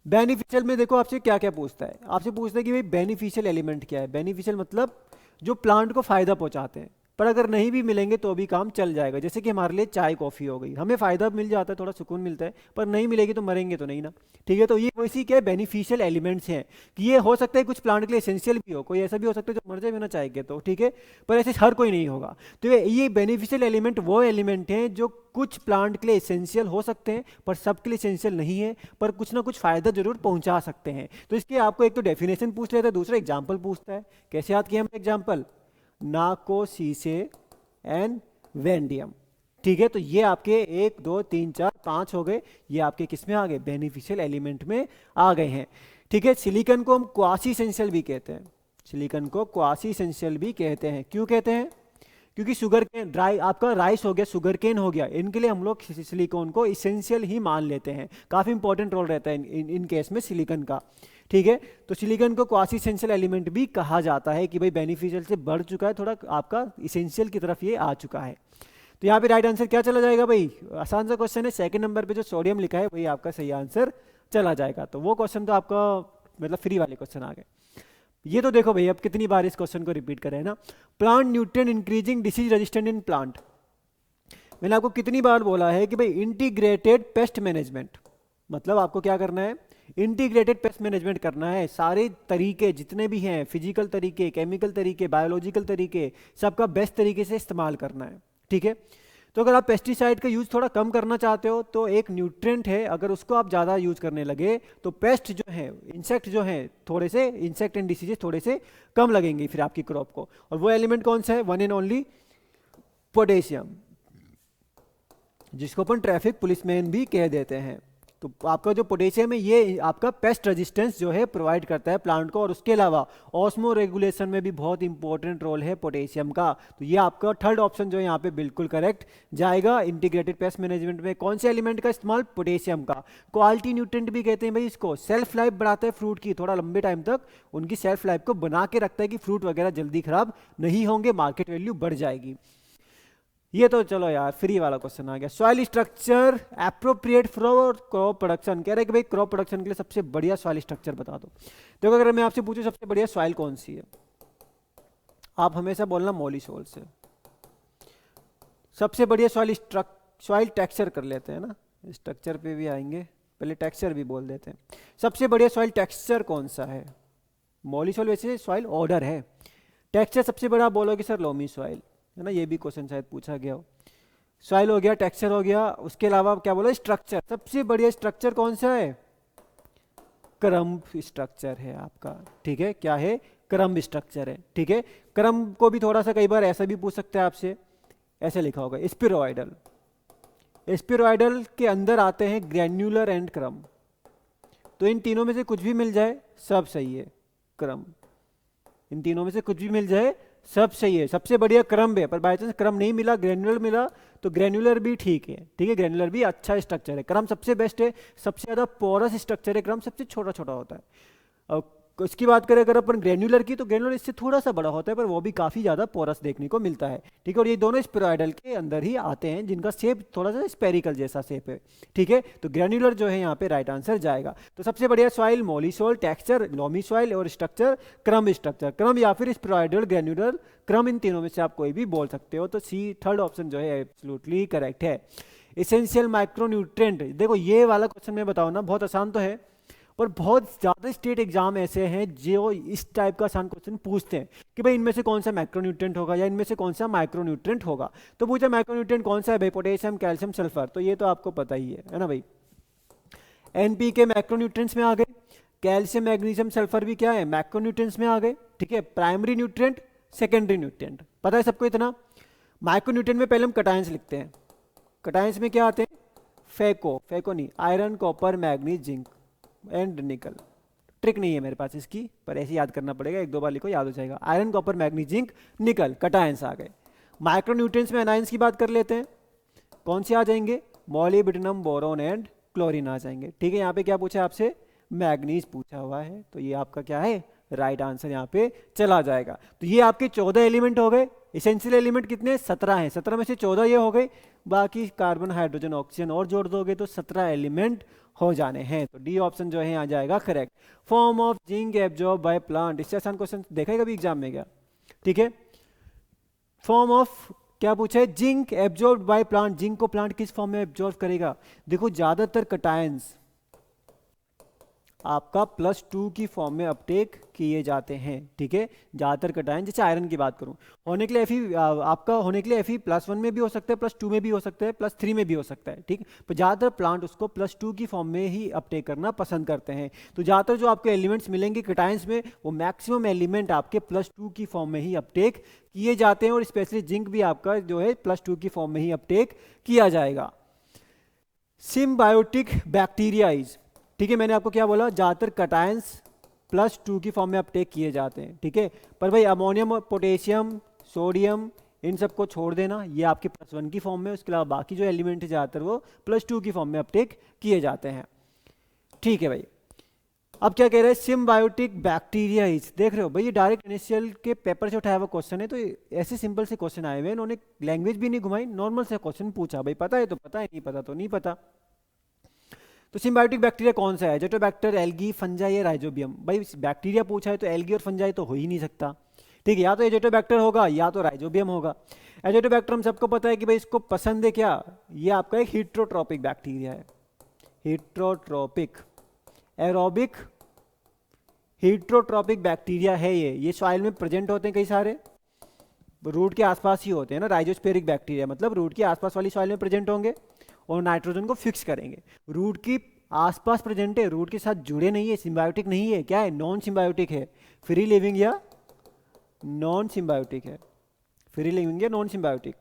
बेनिफिशियल में देखो आपसे क्या क्या पूछता है, आपसे पूछता है कि भाई बेनिफिशियल एलिमेंट क्या है। बेनिफिशियल मतलब जो प्लांट को फायदा पहुंचाते हैं, पर अगर नहीं भी मिलेंगे तो भी काम चल जाएगा। जैसे कि हमारे लिए चाय कॉफ़ी हो गई, हमें फ़ायदा मिल जाता है, थोड़ा सुकून मिलता है, पर नहीं मिलेगी तो मरेंगे तो नहीं ना। ठीक है, तो ये वैसी क्या बेनिफिशियल एलिमेंट्स हैं कि ये हो सकता है कुछ प्लांट के लिए एसेंशियल भी हो, कोई ऐसा भी हो सकता है जो मर जाए बिना चाय के, तो ठीक है, पर ऐसे हर कोई नहीं होगा। तो ये बेनिफिशियल एलिमेंट वो एलिमेंट हैं जो कुछ प्लांट के लिए एसेंशियल हो सकते हैं पर सबके लिए एसेंशियल नहीं है, पर कुछ ना कुछ फ़ायदा जरूर पहुंचा सकते हैं। तो इसके आपको एक तो डेफिनेशन पूछ लेता है, दूसरा एग्जाम्पल पूछता है। कैसे याद किया हम एग्जाम्पल, नाको सीसे एंड वेंडियम। ठीक है, तो ये आपके 1 2 3 4 5 हो गए, ये आपके किस में आ गए, बेनिफिशियल एलिमेंट में आ गए हैं। ठीक है, सिलिकॉन को हम क्वासी एसेंशियल भी कहते हैं। सिलिकॉन को क्वासी इसेंशियल भी कहते हैं। क्यों कहते हैं? क्योंकि शुगर केन, ड्राई आपका राइस हो गया, शुगर केन हो गया, इनके लिए हम लोग सिलिकॉन को इसेंशियल ही मान लेते हैं। काफ़ी इंपॉर्टेंट रोल रहता है इन केस में सिलिकॉन का, ठीक है। तो सिलिकॉन को क्वासी इसेंशियल एलिमेंट भी कहा जाता है कि भाई बेनिफिशियल से बढ़ चुका है, थोड़ा आपका इसेंशियल की तरफ ये आ चुका है। तो यहाँ पे राइट आंसर क्या चला जाएगा भाई? आसान सा क्वेश्चन है, सेकंड नंबर पे जो सोडियम लिखा है वही आपका सही आंसर चला जाएगा। तो वो क्वेश्चन तो आपका मतलब फ्री वाले क्वेश्चन आ गए। ये तो देखो भाई अब कितनी बार इस क्वेश्चन को रिपीट करें ना। Plant nutrient increasing disease resistant in plant. मैंने आपको कितनी बार बोला है कि भाई इंटीग्रेटेड पेस्ट मैनेजमेंट, मतलब आपको क्या करना है? इंटीग्रेटेड पेस्ट मैनेजमेंट करना है। सारे तरीके जितने भी हैं, फिजिकल तरीके, केमिकल तरीके, बायोलॉजिकल तरीके, सबका बेस्ट तरीके से इस्तेमाल करना है, ठीक है। तो अगर आप पेस्टिसाइड का यूज़ थोड़ा कम करना चाहते हो तो एक न्यूट्रिएंट है, अगर उसको आप ज़्यादा यूज़ करने लगे तो पेस्ट जो है, इंसेक्ट जो है, थोड़े से इंसेक्ट एंड डिसीजेस थोड़े से कम लगेंगे फिर आपकी क्रॉप को। और वो एलिमेंट कौन सा है? वन एंड ओनली पोटेशियम, जिसको अपन ट्रैफिक पुलिसमैन भी कह देते हैं। तो आपका जो पोटेशियम है ये आपका पेस्ट रेजिस्टेंस जो है प्रोवाइड करता है प्लांट को। और उसके अलावा ऑस्मो रेगुलेशन में भी बहुत इंपॉर्टेंट रोल है पोटेशियम का। तो ये आपका थर्ड ऑप्शन जो है यहाँ पे बिल्कुल करेक्ट जाएगा। इंटीग्रेटेड पेस्ट मैनेजमेंट में कौन से एलिमेंट का इस्तेमाल? पोटेशियम का। क्वालिटी न्यूट्रिएंट भी कहते हैं भाई इसको। सेल्फ लाइफ बढ़ाता है फ्रूट की, थोड़ा लंबे टाइम तक उनकी सेल्फ लाइफ को बना के रखता है कि फ्रूट वगैरह जल्दी खराब नहीं होंगे, मार्केट वैल्यू बढ़ जाएगी। ये तो चलो यार फ्री वाला क्वेश्चन आ गया। Soil structure appropriate for crop production. कह रहे हैं कि भाई क्रॉप प्रोडक्शन के लिए सबसे बढ़िया सॉइल स्ट्रक्चर बता दो। देखो अगर मैं आपसे पूछूं सबसे बढ़िया सॉइल कौन सी है, आप हमेशा बोलना मॉलिसॉल से। सबसे बढ़िया सॉइल टेक्सचर कर लेते हैं ना, स्ट्रक्चर पे भी आएंगे, पहले टेक्सचर भी बोल देते हैं। सबसे बढ़िया सॉइल टेक्सचर कौन सा है? मॉलिसॉल वैसे सॉइल ऑर्डर है, टेक्सचर सबसे बड़ा बोलोगे सर लोमी सॉइल है ना, ये भी क्वेश्चन शायद पूछा गया हो। सॉइल हो गया, टेक्सचर हो गया, उसके अलावा क्या बोला? स्ट्रक्चर। सबसे बढ़िया स्ट्रक्चर कौन सा है? क्रम्ब स्ट्रक्चर है आपका, ठीक है। क्या है? क्रम्ब स्ट्रक्चर है, ठीक है। क्रम्ब को भी थोड़ा सा कई बार ऐसा भी पूछ सकते हैं आपसे, ऐसे लिखा होगा स्पिरोइडल। स्पिरोइडल के अंदर आते हैं ग्रैन्युलर एंड क्रम्ब। तो इन तीनों में से कुछ भी मिल जाए सब सही है। क्रम्ब, इन तीनों में से कुछ भी मिल जाए सब सही है। सबसे बढ़िया क्रम्ब है, पर बाई चांस क्रम्ब नहीं मिला, ग्रैन्युलर मिला तो ग्रैन्युलर भी ठीक है, ठीक है। ग्रैन्युलर भी अच्छा स्ट्रक्चर है। क्रम्ब सबसे बेस्ट है, सबसे ज़्यादा पोरस स्ट्रक्चर है। क्रम्ब सबसे छोटा छोटा होता है। और इसकी बात करें अगर अपन ग्रैन्युलर की, तो ग्रैन्युलर इससे थोड़ा सा बड़ा होता है, पर वो भी काफ़ी ज़्यादा पोरस देखने को मिलता है, ठीक है। और ये दोनों स्पिरोइडल के अंदर ही आते हैं, जिनका शेप थोड़ा सा स्पेरिकल जैसा शेप है, ठीक है। तो ग्रैन्युलर जो है यहाँ पे राइट आंसर जाएगा। तो सबसे बढ़िया सॉइल मॉलिसॉल, टेक्सचर लोमी सॉइल और स्ट्रक्चर क्रम्ब स्ट्रक्चर। क्रम्ब या फिर स्पिरोइडल, ग्रैन्युलर, क्रम्ब, इन तीनों में से आप कोई भी बोल सकते हो। तो सी थर्ड ऑप्शन जो है एब्सोल्युटली करेक्ट है। एसेंशियल माइक्रोन्यूट्रिएंट, देखो ये वाला क्वेश्चन मैं बताऊँ ना, बहुत आसान तो है, पर बहुत ज़्यादा स्टेट एग्जाम ऐसे हैं जो इस टाइप का आसान क्वेश्चन पूछते हैं कि भाई इनमें से कौन सा मैक्रोन्यूट्रिएंट होगा या इनमें से कौन सा माइक्रोन्यूट्रिएंट होगा। तो पूछा मैक्रोन्यूट्रिएंट कौन सा है भाई? Potassium, calcium, sulphur. तो ये तो आपको पता ही है ना भाई। एनपीके मैक्रोन्यूट्रिएंट्स में आ गए, कैल्शियम, मैग्नीशियम, सल्फर भी क्या है? मैक्रोन्यूट्रिएंट्स में आ गए, ठीक है। प्राइमरी न्यूट्रिएंट, सेकेंडरी न्यूट्रिएंट, पता है सबको इतना। माइक्रोन्यूट्रिएंट में पहले हम कटायंस लिखते हैं। कटायंस में क्या आते हैं? फेको नहीं, iron, copper, manganese, zinc and निकल। ट्रिक नहीं है मेरे पास इसकी, पर ऐसे याद करना पड़ेगा, एक दो बार लिखो याद हो जाएगा। आयरन, कॉपर, मैग्नीज, जिंक, निकल, कटायंस आ गए। माइक्रोन्यूट्रिएंट्स में एनायंस की बात कर लेते हैं, कौन से आ जाएंगे? मॉलिब्डेनम, बोरोन एंड क्लोरीन आ जाएंगे, ठीक है। यहाँ पे क्या पूछा है आपसे? मैग्नीज पूछा हुआ है, तो ये आपका क्या है? राइट आंसर यहाँ पे चला जाएगा। तो ये आपके 14 एलिमेंट हो गए। इसेंशियल एलिमेंट कितने? 17 हैं। 17 में से 14 ये हो गए, बाकी कार्बन, हाइड्रोजन, ऑक्सीजन और जोड़ दोगे तो 17 एलिमेंट हो जाने हैं। तो डी ऑप्शन जो है आ जाएगा correct. Form of zinc absorb by plant, इससे आसान क्वेश्चन देखा है कभी एग्जाम में क्या? ठीक है। फॉर्म ऑफ क्या पूछा है? Zinc absorb by plant. Zinc को प्लांट किस फॉर्म में एब्जॉर्ब करेगा? देखो ज्यादातर कटायंस आपका +2 की फॉर्म में अपटेक किए जाते हैं, ठीक है। ज़्यादातर कटायन, जैसे आयरन की बात करूं, होने के लिए Fe आपका होने के लिए Fe +1 में भी हो सकता है, +2 में भी हो सकता है, +3 में भी हो सकता है, ठीक। पर ज़्यादातर प्लांट उसको +2 की फॉर्म में ही अपटेक करना पसंद करते हैं। तो ज़्यादातर जो आपके एलिमेंट्स मिलेंगे कटायंस में, वो मैक्सिमम एलिमेंट आपके +2 की फॉर्म में ही अपटेक किए जाते हैं। और स्पेशली जिंक भी आपका जो है +2 की फॉर्म में ही अपटेक किया जाएगा। सिम्बायोटिक बैक्टीरियाइज, ठीक है। मैंने आपको क्या बोला? ज़्यादातर कटायंस +2 की फॉर्म में अपटेक किए जाते हैं, ठीक है। पर भाई अमोनियम, पोटेशियम, सोडियम, इन सबको छोड़ देना, ये आपके +1 की फॉर्म में, उसके अलावा बाकी जो एलिमेंट है ज़्यादातर वो +2 की फॉर्म में अपटेक किए जाते हैं, ठीक है भाई। अब क्या कह रहे हैं, सिम्बायोटिक बैक्टीरिया इज, देख रहे हो भाई ये डायरेक्ट इनिशियल के पेपर से उठाया हुआ क्वेश्चन है, तो ऐसे सिंपल से क्वेश्चन आए हुए हैं, इन्होंने लैंग्वेज भी नहीं घुमाई, नॉर्मल से क्वेश्चन पूछा, भाई पता है तो पता है, नहीं पता तो नहीं पता। तो सिम्बायोटिक बैक्टीरिया कौन सा है, एजेटोबैक्टर, एल्गी, फंजाई या राइजोबियम। भाई बैक्टीरिया पूछा है तो एल्गी और फंजाई तो हो ही नहीं सकता, ठीक है, या तो एजेटोबैक्टर होगा या तो राइजोबियम होगा। एजेटोबैक्टर हम सबको पता है कि भाई इसको पसंद है क्या, ये आपका एक हीट्रोट्रोपिक बैक्टीरिया है, हीट्रोट्रोपिक, एरोबिक हीट्रोट्रोपिक बैक्टीरिया है ये सॉइल में प्रेजेंट होते हैं कई सारे, रूट के आसपास ही होते हैं ना। राइजोस्पेरिक बैक्टीरिया मतलब रूट के आसपास वाली सॉइल में प्रेजेंट होंगे और नाइट्रोजन को फिक्स करेंगे। रूट की आसपास प्रेजेंट है, रूट के साथ जुड़े नहीं है, सिम्बायोटिक नहीं है, क्या है, नॉन सिम्बायोटिक है, फ्री लिविंग या नॉन सिम्बायोटिक है, फ्री लिविंग या नॉन सिम्बायोटिक।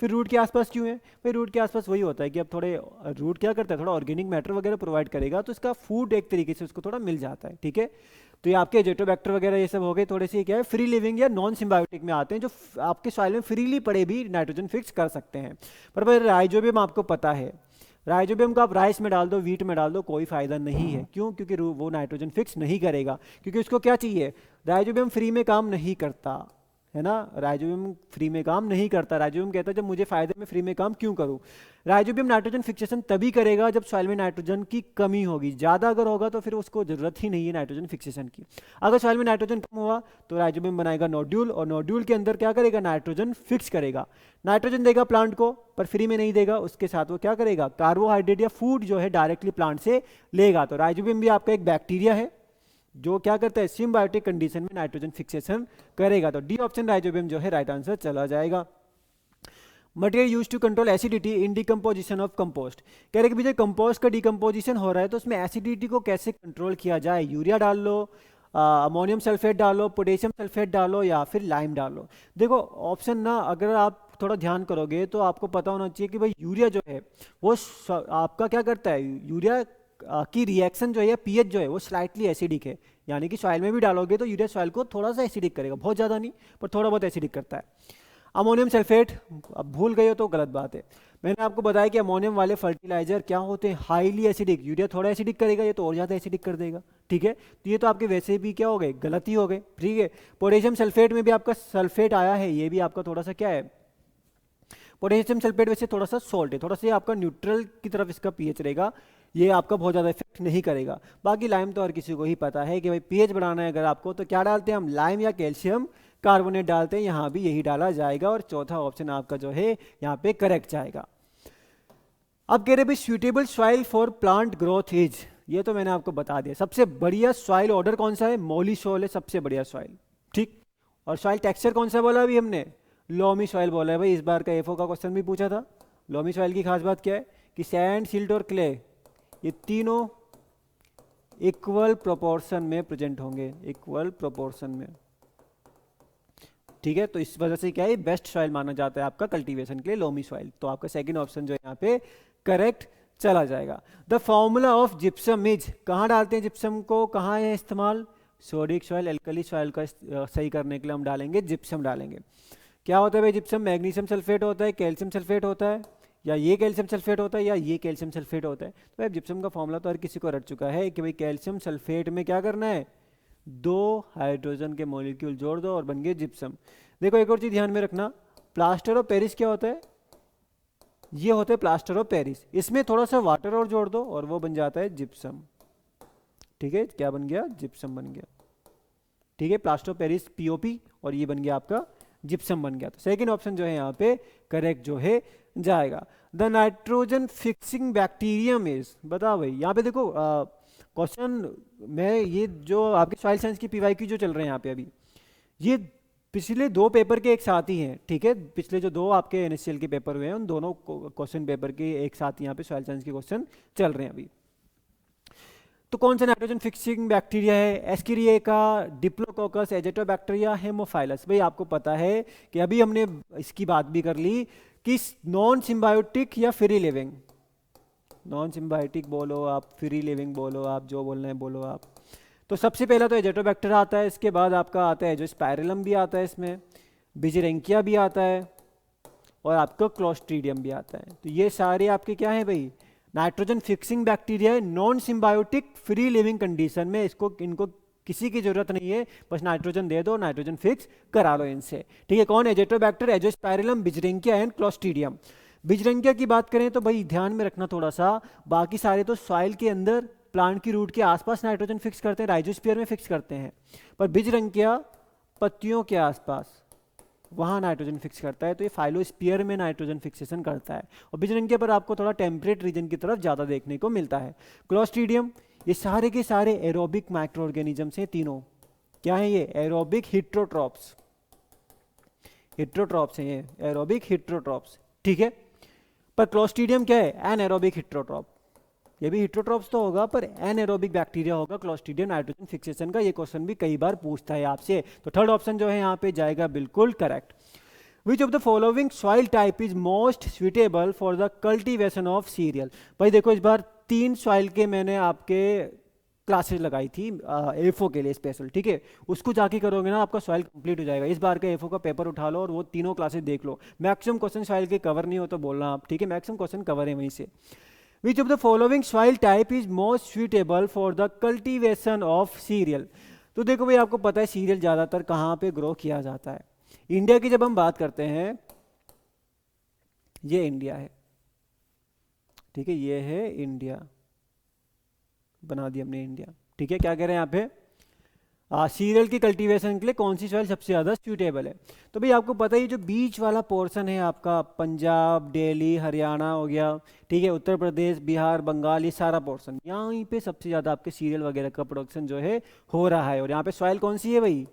फिर रूट के आसपास क्यों है, भाई रूट के आसपास वही होता है कि अब थोड़े रूट क्या करता है, थोड़ा ऑर्गेनिक मैटर वगैरह प्रोवाइड करेगा, तो इसका फूड एक तरीके से उसको थोड़ा मिल जाता है, ठीक है। तो ये आपके जेटोबैक्टर वगैरह ये सब हो गए, थोड़े से क्या है, फ्री लिविंग या नॉन सिम्बायोटिक में आते हैं, जो आपके सॉइल में फ्रीली पड़े भी नाइट्रोजन फिक्स कर सकते हैं। पर भाई राइजोबियम आपको पता है, राइजोबियम को आप राइस में डाल दो, वीट में डाल दो, कोई फायदा नहीं है, क्यों, क्योंकि वो नाइट्रोजन फिक्स नहीं करेगा, क्योंकि उसको क्या चाहिए, राइजोबियम फ्री में काम नहीं करता है ना, राइजोबियम फ्री में काम नहीं करता। राइजोबियम कहता है जब मुझे फायदे में फ्री में काम क्यों करूं। राइजोबियम नाइट्रोजन फिक्सेशन तभी करेगा जब सॉइल में नाइट्रोजन की कमी होगी, ज़्यादा अगर होगा तो फिर उसको ज़रूरत ही नहीं है नाइट्रोजन फिक्सेशन की। अगर सॉइल में नाइट्रोजन कम हुआ तो राइजोबियम बनाएगा नोड्यूल, और नोड्यूल के अंदर क्या करेगा, नाइट्रोजन फिक्स करेगा, नाइट्रोजन देगा प्लांट को, पर फ्री में नहीं देगा, उसके साथ वो क्या करेगा, कार्बोहाइड्रेट या फूड जो है डायरेक्टली प्लांट से लेगा। तो राइजोबियम भी आपका एक बैक्टीरिया है जो क्या करता है, सिम्बायोटिक कंडीशन में नाइट्रोजन फिक्सेशन करेगा। तो डी ऑप्शन राइजोबियम जो है राइट आंसर चला जाएगा। Material use to control acidity in decomposition of compost, कह रहे कि भैया कंपोस्ट का डिकम्पोजिशन हो रहा है तो उसमें एसिडिटी को कैसे कंट्रोल किया जाए, यूरिया डाल लो, अमोनियम सल्फेट डालो, पोटेशियम सल्फेट डालो, या फिर लाइम डालो। देखो ऑप्शन ना अगर आप थोड़ा ध्यान करोगे तो आपको पता होना चाहिए कि भाई यूरिया जो है वो आपका क्या करता है, यूरिया की रिएक्शन जो है या पीएच जो है वो स्लाइटली एसिडिक है, यानी कि सॉइल में भी डालोगे तो यूरिया सॉइल को थोड़ा सा एसिडिक करेगा, बहुत ज़्यादा नहीं पर थोड़ा बहुत एसिडिक करता है। अमोनियम सल्फेट, अब भूल गए हो तो गलत बात है, मैंने आपको बताया कि अमोनियम वाले फर्टिलाइजर क्या होते हैं, हाईली एसिडिक, यूरिया थोड़ा एसिडिक करेगा, ये तो और ज़्यादा एसिडिक कर देगा, ठीक है। तो ये तो आपके वैसे भी क्या हो गए, गलती हो गए, ठीक है। पोटेशियम सल्फेट में भी आपका सल्फेट आया है, ये भी आपका थोड़ा सा क्या है, पोटेशियम सल्फेट वैसे थोड़ा सा सॉल्ट है, थोड़ा सा आपका न्यूट्रल की तरफ इसका पीएच रहेगा, ये आपका बहुत ज़्यादा इफेक्ट नहीं करेगा। बाकी लाइम तो हर किसी को ही पता है कि भाई पीएच बढ़ाना है अगर आपको तो क्या डालते हैं हम, लाइम या कैल्शियम कार्बोनेट डालते हैं, यहाँ भी यही डाला जाएगा, और चौथा ऑप्शन आपका जो है यहाँ पे करेक्ट जाएगा। अब कह रहे भाई suitable soil for plant growth is, ये तो मैंने आपको बता दिया, सबसे बढ़िया सॉइल ऑर्डर कौन सा है, मॉली सॉइल है सबसे बढ़िया सॉइल, ठीक। और सॉइल टेक्सचर कौन सा बोला अभी हमने, लोमी सॉइल बोला है भाई, इस बार का एफओ का क्वेश्चन भी पूछा था। लोमी सॉइल की खास बात क्या है कि सैंड, सिल्ट और क्ले ये तीनों इक्वल प्रोपोर्शन में प्रेजेंट होंगे, इक्वल प्रोपोर्शन में, ठीक है। तो इस वजह से क्या है, बेस्ट सॉइल माना जाता है आपका कल्टीवेशन के लिए लोमी सॉइल, तो आपका सेकंड ऑप्शन जो है यहाँ पे करेक्ट चला जाएगा। The formula of gypsum is, कहाँ डालते हैं जिप्सम को, कहाँ है इस्तेमाल, सोडिक सॉइल, एल्कली सॉइल का सही करने के लिए हम डालेंगे जिप्सम डालेंगे। क्या होता है भाई जिप्सम, मैग्नीशियम सल्फेट होता है, कैल्शियम सल्फेट होता है, या ये कैल्शियम सल्फेट होता है या ये कैल्शियम सल्फेट होता है। तो भाई जिप्सम का फॉर्मूला तो हर किसी को रट चुका है कि भाई कैल्शियम सल्फेट में क्या करना है, 2 हाइड्रोजन के मॉलिक्यूल जोड़ दो और बन गए जिप्सम। देखो एक और चीज ध्यान में रखना, प्लास्टर ऑफ पेरिस क्या होता है, ये होता है प्लास्टर ऑफ पेरिस, इसमें थोड़ा सा वाटर और जोड़ दो और वो बन जाता है जिप्सम, ठीक है। क्या बन गया, जिप्सम बन गया, ठीक है। प्लास्टर ऑफ पेरिस पीओपी और ये बन गया आपका जिप्सम बन गया। तो सेकंड ऑप्शन जो है यहाँ पे करेक्ट जो है जाएगा। The nitrogen fixing bacterium is, बताओ भाई यहाँ पे देखो क्वेश्चन मैं ये जो आपके सॉइल साइंस की पीवाईक्यू जो चल रहे हैं यहाँ पे अभी, ये पिछले 2 पेपर के एक साथ ही हैं, ठीक है। पिछले जो 2 आपके एनएससीएल के पेपर हुए हैं उन दोनों क्वेश्चन पेपर के एक साथ यहाँ पे सॉइल साइंस के क्वेश्चन चल रहे हैं अभी। तो कौन सा नाइट्रोजन फिक्सिंग बैक्टीरिया है, एस्किरिएका, डिप्लोकोकस, एजेटोबैक्टीरिया, हेमोफाइलस। भाई आपको पता है कि अभी हमने इसकी बात भी कर ली कि नॉन सिम्बायोटिक या फ्री लिविंग, नॉन सिम्बायोटिक बोलो आप, फ्री लिविंग बोलो आप, जो बोलना है बोलो आप। तो सबसे पहला तो एजेटोबैक्टर आता है, इसके बाद आपका आता है जो स्पाइरलम भी आता है, इसमें बिजरेंकिया भी आता है, और आपका क्लोस्ट्रीडियम भी आता है। तो ये सारे आपके क्या है भाई, नाइट्रोजन फिक्सिंग बैक्टीरिया है, non symbiotic free living condition में। इनको किसी की जरूरत नहीं है, बस नाइट्रोजन दे दो, नाइट्रोजन फिक्स करा लो इनसे, ठीक है। कौन? Azotobacter, Azospirillum, Beijerinckia and Clostridium. Beijerinckia की बात करें तो भाई ध्यान में रखना थोड़ा सा, बाकी सारे तो सॉइल के अंदर प्लांट की रूट के आसपास नाइट्रोजन फिक्स करते हैं, राइजोस्फीयर में फिक्स करते हैं, पर बिजरेंकिया पत्तियों के आसपास वहाँ नाइट्रोजन फिक्स करता है, तो ये फाइलोस्फीयर में नाइट्रोजन फिक्सेशन करता है। और बिजरेंकिया पर आपको थोड़ा टेम्परेट रीजन की तरफ ज़्यादा देखने को मिलता है। क्लोस्ट्रीडियम, ये सारे के सारे एरोबिक माइक्रो ऑर्गेनिजम्स हैं तीनों। क्या है ये? एरोबिक हिट्रोट्रॉप्स, हिट्रोट्रॉप्स हैं ये, एरोबिक हिट्रोट्रॉप्स, ठीक है। पर क्लोस्ट्रीडियम क्या है? एनएरोबिक हिट्रोट्रॉप। ये भी हिट्रोट्रॉप्स तो होगा पर एनएरोबिक बैक्टीरिया होगा क्लोस्ट्रीडियम नाइट्रोजन फिक्सेशन का। ये क्वेश्चन भी कई बार पूछता है आपसे, तो थर्ड ऑप्शन जो है यहाँ पे जाएगा बिल्कुल correct. Which of the following soil type is most suitable for the cultivation of serial? भाई देखो, इस बार 3 सॉइल के मैंने आपके क्लासेस लगाई थी एफओ के लिए स्पेशल, ठीक है। उसको जाके करोगे ना, आपका सॉइल कंप्लीट हो जाएगा। इस बार का एफओ का पेपर उठा लो और वो तीनों क्लासेस देख लो। मैक्सिमम क्वेश्चन सॉइल के कवर नहीं हो तो बोलना आप, ठीक है। मैक्सिमम क्वेश्चन कवर है वहीं से। Which of the following soil type is most suitable for the cultivation of cereal? तो देखो भाई, आपको पता है सीरियल ज़्यादातर कहाँ पे ग्रो किया जाता है। इंडिया की जब हम बात करते हैं, ये इंडिया है, ठीक है, ये है इंडिया, बना दिया हमने इंडिया, ठीक है। क्या कह रहे हैं यहाँ पे? सीरियल की कल्टीवेशन के लिए कौन सी सॉइल सबसे ज़्यादा सूटेबल है? तो भाई आपको पता है, ये जो बीच वाला पोर्शन है आपका, पंजाब, दिल्ली, हरियाणा हो गया, ठीक है, उत्तर प्रदेश, बिहार, बंगाल, ये सारा पोर्शन, यहाँ पे सबसे ज़्यादा आपके सीरियल वगैरह का प्रोडक्शन जो है हो रहा है। और यहाँ पे सॉइल कौन सी है भाई?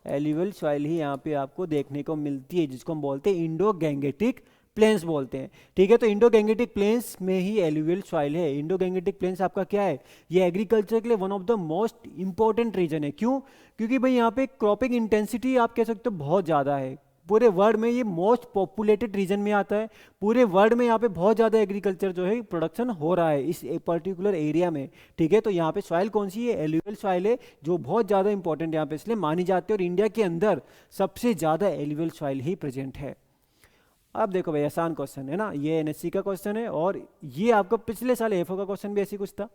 एल्यूवियल सॉइल ही यहाँ पे आपको देखने को मिलती है, जिसको हम बोलते हैं इंडो गैंगेटिक प्लेन्स बोलते हैं, ठीक है। तो इंडो गैंगेटिक प्लेन्स में ही एल्यूवियल सॉइल है। इंडो गैंगेटिक प्लेन्स आपका क्या है? ये एग्रीकल्चर के लिए one of the most important region है। क्यों? क्योंकि भाई यहाँ पे क्रॉपिंग इंटेंसिटी आप कह सकते हो बहुत ज़्यादा है। पूरे वर्ल्ड में ये मोस्ट पॉपुलेटेड रीजन में आता है। पूरे वर्ल्ड में यहाँ पे बहुत ज़्यादा एग्रीकल्चर जो है प्रोडक्शन हो रहा है इस पर्टिकुलर एरिया में, ठीक है। तो यहाँ पे सॉइल कौन सी है? एल्यूवियल सॉइल है, जो बहुत ज़्यादा इंपॉर्टेंट यहाँ पे इसलिए मानी जाती है। और इंडिया के अंदर सबसे ज़्यादा एल्यूवियल सॉइल ही प्रेजेंट है। अब देखो भाई, आसान क्वेश्चन है ना, ये एनएससी का क्वेश्चन है, और ये आपका पिछले साल एफओ का क्वेश्चन भी ऐसी कुछ था।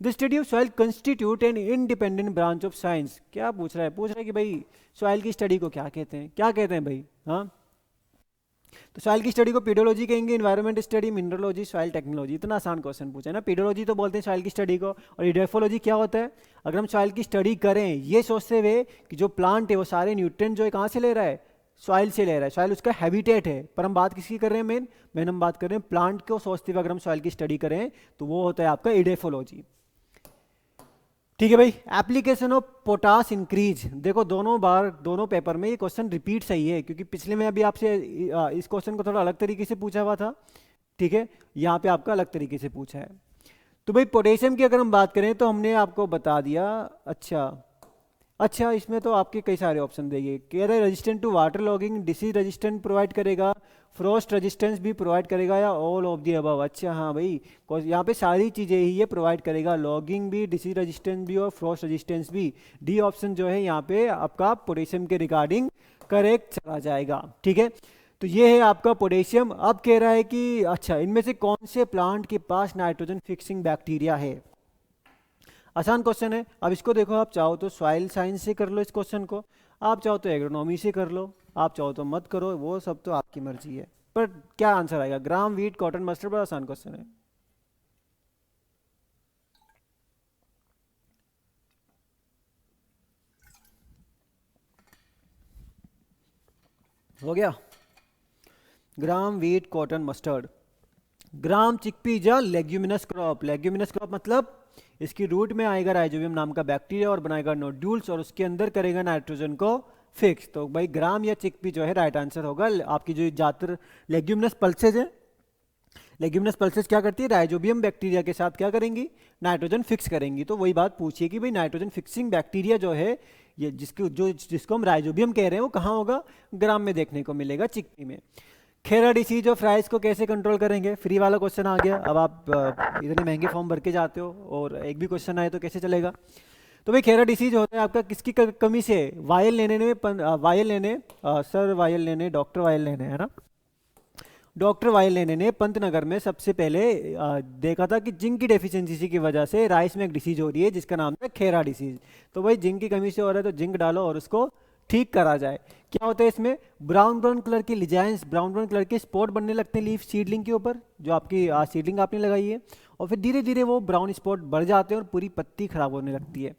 The study of soil constitute an independent branch of science. क्या पूछ रहा है? पूछ रहा है कि भाई सॉइल की स्टडी को क्या कहते हैं? क्या कहते हैं भाई? हाँ, तो सॉइल की स्टडी को पीडोलॉजी कहेंगे, इन्वायरमेंट स्टडी, मिनरलोजी, सॉइल टेक्नोलॉजी। इतना आसान क्वेश्चन पूछा है ना। पीडोलॉजी तो बोलते हैं सॉइल की स्टडी को, और इडेफोलॉजी क्या होता है? अगर हम सॉइल की स्टडी करें ये सोचते हुए कि जो प्लांट है वो सारे न्यूट्रिएंट जो है कहाँ से ले रहा है? सॉइल से ले रहा है। सॉइल उसका हैबिटेट है, पर हम बात किसकी कर रहे हैं? मेन हम बात कर रहे हैं प्लांट को सोचते हुए अगर हम सॉइल की स्टडी करें तो वो होता है आपका इडेफोलॉजी, ठीक है भाई। एप्लीकेशन ऑफ पोटास इंक्रीज, देखो दोनों पेपर में ये क्वेश्चन रिपीट सही है, क्योंकि पिछले में अभी आपसे इस क्वेश्चन को थोड़ा अलग तरीके से पूछा हुआ था, ठीक है, यहाँ पे आपका अलग तरीके से पूछा है। तो भाई पोटेशियम की अगर हम बात करें तो हमने आपको बता दिया। अच्छा, इसमें तो आपके कई सारे ऑप्शन देंगे। कह रहे resistant to water logging, disease resistant provide करेगा, फ्रॉस्ट रेजिस्टेंस भी प्रोवाइड करेगा, या ऑल ऑफ दी अबव। अच्छा हाँ भाई, यहाँ पे सारी चीज़ें ही ये प्रोवाइड करेगा, लॉगिंग भी, डिसीज रेजिस्टेंस भी और फ्रॉस्ट रेजिस्टेंस भी। डी ऑप्शन जो है यहाँ पे आपका पोटेशियम के रिगार्डिंग करेक्ट चला जाएगा, ठीक है। तो ये है आपका पोटेशियम। अब कह रहा है कि अच्छा, इनमें से कौन से प्लांट के पास नाइट्रोजन फिक्सिंग बैक्टीरिया है? आसान क्वेश्चन है। अब इसको देखो, आप चाहो तो सॉइल साइंस से कर लो इस क्वेश्चन को, आप चाहो तो एग्रोनॉमी से कर लो, आप चाहो तो मत करो, वो सब तो आपकी मर्जी है। पर क्या आंसर आएगा? Gram, wheat, cotton, mustard. बड़ा आसान क्वेश्चन है। हो गया? Gram, wheat, cotton, mustard. Gram chickpea is a leguminous crop. Leguminous crop मतलब इसकी रूट में आएगा राइजोबियम नाम का बैक्टीरिया और बनाएगा नोड्यूल्स, और उसके अंदर करेगा नाइट्रोजन को फिक्स। तो भाई ग्राम या चिकपी जो है राइट आंसर होगा। आपकी जो ज्यादातर लेग्यूमिनस पल्सेज है, लेग्यूमिनस पल्सेज क्या करती है? राइजोबियम बैक्टीरिया के साथ क्या करेंगी? नाइट्रोजन फिक्स करेंगी। तो वही बात पूछिए कि भाई नाइट्रोजन फिक्सिंग बैक्टीरिया जो है, ये जिसको हम राइजोबियम कह रहे हैं, वो कहाँ होगा? ग्राम में देखने को मिलेगा, चिकपी में। खेरा डिसीज ऑफ राइस को कैसे कंट्रोल करेंगे? फ्री वाला क्वेश्चन आ गया। अब आप इतने महंगे फॉर्म भर के जाते हो और एक भी क्वेश्चन आए तो कैसे चलेगा? तो भाई खेरा डिसीज होता है आपका किसकी कमी से, वायल लेने में वायल लेने सर वायल लेने डॉक्टर वायल लेने है ना, डॉक्टर वायल लेने ने पंतनगर में सबसे पहले देखा था कि जिंक की डेफिशिएंसी की वजह से राइस में एक डिसीज हो रही है जिसका नाम है खेरा डिसीज। तो भाई जिंक की कमी से हो रहा है तो जिंक डालो और उसको ठीक करा जाए। क्या होता है इसमें, ब्राउन ब्राउन कलर की लिजाइंस, ब्राउन ब्राउन कलर के स्पॉट बनने लगते हैं लीफ सीडलिंग के ऊपर, जो आपकी सीडलिंग आपने लगाई है, और फिर धीरे धीरे वो ब्राउन स्पॉट बढ़ जाते हैं और पूरी पत्ती खराब होने लगती है।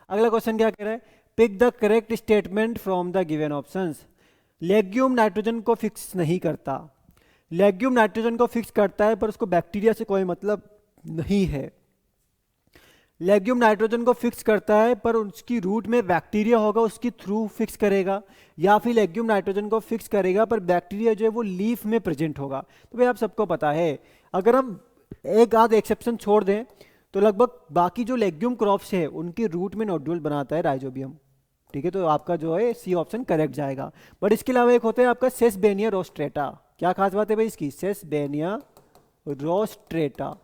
अगला क्वेश्चन क्या कह रहा है, pick the correct statement from the given options. Legume nitrogen को फिक्स नहीं करता, लेग्यूम नाइट्रोजन को फिक्स करता है पर उसको बैक्टीरिया से कोई मतलब नहीं है। लेग्यूम नाइट्रोजन को फिक्स करता है पर उसकी रूट में बैक्टीरिया होगा उसकी थ्रू फिक्स करेगा, या फिर लेग्यूम नाइट्रोजन को फिक्स करेगा पर बैक्टीरिया जो है वो लीफ में प्रेजेंट होगा। तो भाई आप सबको पता है, अगर हम एक आध एक्सेप्शन छोड़ दें तो लगभग बाकी जो लेग्यूम क्रॉप्स है उनकी रूट में नोड्यूल बनाता है राइजोबियम। ठीक है, तो आपका जो है सी ऑप्शन करेक्ट जाएगा। बट इसके अलावा एक होता है आपका सेसबेनिया रोस्ट्रेटा। क्या खास बात है भाई इसकी, सेसबेनिया रोस्ट्रेटा,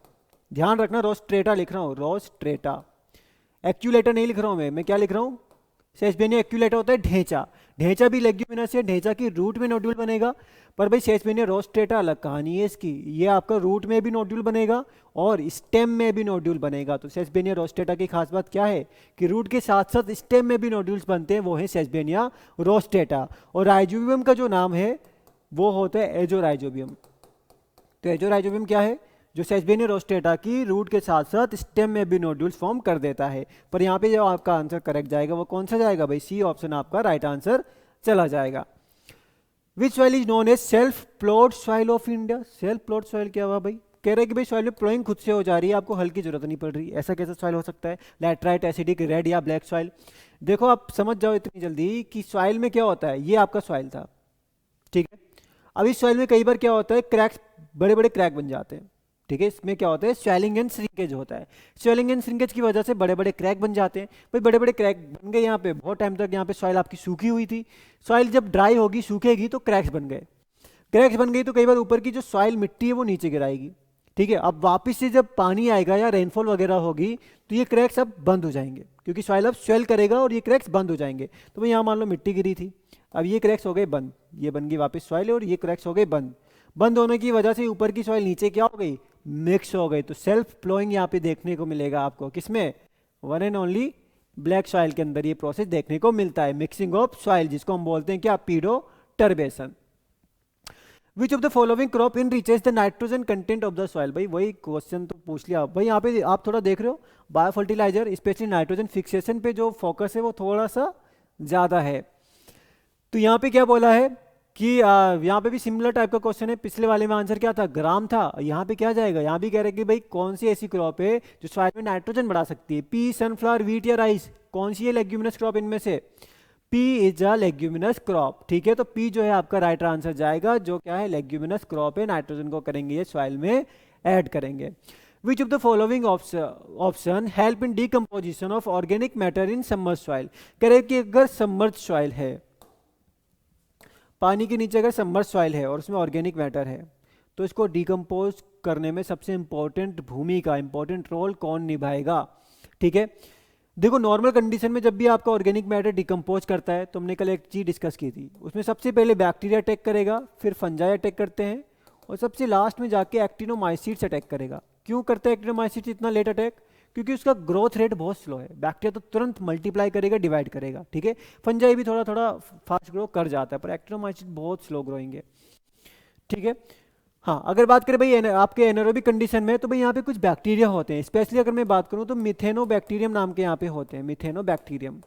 ध्यान रखना रोस्ट्रेटा लिख रहा हूँ, रोस्ट्रेटा, एक्यूलेटर नहीं लिख रहा हूँ मैं क्या लिख रहा हूँ, सेसबेनिया एक्यूलेटर होता है ढेंचा, ढेंचा भी लेग्यूमिनस है, ढेंचा की रूट में नोड्यूल बनेगा। पर भाई सेसबेनिया रोस्ट्रेटा अलग कहानी है इसकी, ये आपका रूट में भी नोड्यूल बनेगा और स्टेम में भी नोड्यूल बनेगा। तो सेसबेनिया रोस्ट्रेटा की खास बात क्या है कि रूट के साथ साथ स्टेम में भी नोड्यूल्स बनते हैं, वो है सेसबेनिया रोस्ट्रेटा। और राइजोबियम का जो नाम है वो होता है एजोराइजोबियम। तो एजोराइजोबियम क्या है, जो सेसबेनिया रोस्ट्रेटा की रूट के साथ साथ स्टेम में भी नोड्यूल्स फॉर्म कर देता है। पर यहाँ पे जो आपका आंसर करेक्ट जाएगा वो कौन सा जाएगा भाई, सी ऑप्शन आपका राइट आंसर चला जाएगा। Which soil is known as self plot soil of India. Self plot soil क्या हुआ भाई, कह रहे हैं कि भाई सॉइल में प्लॉइंग खुद से हो जा रही है, आपको हल की जरूरत नहीं पड़ रही। ऐसा कैसा सॉइल हो सकता है, लैटराइट, एसिडिक, रेड या ब्लैक सॉइल। देखो आप समझ जाओ इतनी जल्दी कि सॉइल में क्या होता है, ये आपका सॉइल था, ठीक है। अब इस सॉइल में कई बार क्या होता है, क्रैक्स, बड़े बड़े क्रैक बन जाते हैं, ठीक है। इसमें क्या होता है, स्वेलिंग एंड श्रिंकेज होता है। स्वेलिंग एंड श्रिंकेज की वजह से बड़े बड़े क्रैक बन जाते हैं। भाई बड़े बड़े क्रैक बन गए, यहाँ पे बहुत टाइम तक यहाँ पे सॉइल आपकी सूखी हुई थी, सॉइल जब ड्राई होगी सूखेगी तो क्रैक्स बन गए, क्रैक्स बन गई तो कई बार ऊपर की जो सॉइल मिट्टी है वो नीचे गिराएगी, ठीक है। अब वापस से जब पानी आएगा या रेनफॉल वगैरह होगी तो ये क्रैक्स अब बंद हो जाएंगे, क्योंकि सॉइल अब स्वेल करेगा और ये क्रैक्स बंद हो जाएंगे। तो भाई यहाँ मान लो मिट्टी गिरी थी, अब ये क्रैक्स हो गए बंद, ये बन गई वापस सॉइल और ये क्रैक्स हो गए बंद। बंद होने की वजह से ऊपर की सॉइल नीचे क्या हो गई, मिक्स हो गई। तो सेल्फ प्लोइंग यहाँ पे देखने को मिलेगा आपको, किसमें, one and only black soil के अंदर ये प्रोसेस देखने को मिलता है, मिक्सिंग ऑफ सॉइल, जिसको हम बोलते हैं क्या, pedoturbation. Which of the following crop enriches the nitrogen content of the soil. भाई वही क्वेश्चन तो पूछ लिया भाई, यहाँ पे आप थोड़ा देख रहे हो bio fertilizer specially nitrogen fixation पे जो फोकस है वो थोड़ा सा ज्यादा है। तो यहाँ पे क्या बोला है कि यहाँ पे भी सिमिलर टाइप का क्वेश्चन है, पिछले वाले में आंसर क्या था, ग्राम था, यहाँ पे क्या जाएगा, यहाँ भी कह रहे हैं कि भाई कौन सी ऐसी क्रॉप है जो सॉइल में नाइट्रोजन बढ़ा सकती है, पी, सनफ्लावर, व्हीट या राइस, कौन सी है लेग्यूमिनस क्रॉप इनमें से, P is a leguminous crop, ठीक है। तो पी जो है आपका राइट आंसर जाएगा, जो क्या है लेग्यूमिनस क्रॉप है, नाइट्रोजन को करेंगे ये सॉइल में ऐड करेंगे। विच of the following option help in decomposition of organic matter in submerged soil. कह रहे हैं कि अगर सबमर्ज्ड सॉइल है, पानी के नीचे अगर सबमर्ज्ड सॉइल है और उसमें ऑर्गेनिक मैटर है, तो इसको डिकम्पोज करने में सबसे इंपॉर्टेंट भूमिका, इंपॉर्टेंट रोल कौन निभाएगा, ठीक है। देखो नॉर्मल कंडीशन में जब भी आपका ऑर्गेनिक मैटर डिकम्पोज करता है तो हमने कल एक चीज डिस्कस की थी, उसमें सबसे पहले बैक्टीरिया अटैक करेगा, फिर फंजाई अटैक करते हैं और सबसे लास्ट में जाके एक्टिनोमाइसीट्स अटैक करेगा। क्यों करते हैं एक्टिनोमाइसीट्स इतना लेट अटैक, क्योंकि उसका ग्रोथ रेट बहुत स्लो है, बैक्टीरिया तो तुरंत मल्टीप्लाई करेगा, डिवाइड करेगा, ठीक है। फंजाई भी थोड़ा थोड़ा फास्ट ग्रो कर जाता है पर एक्टिनोमाइसीट्स बहुत स्लो ग्रोइंग है, ठीक है। हाँ अगर बात करें भाई आपके एनारोबिक कंडीशन में, तो भाई यहाँ पे कुछ बैक्टीरिया होते हैं, स्पेशली अगर मैं बात करूँ तो मिथेनोबैक्टीरियम नाम के यहाँ पे होते हैं, मिथेनोबैक्टीरियम,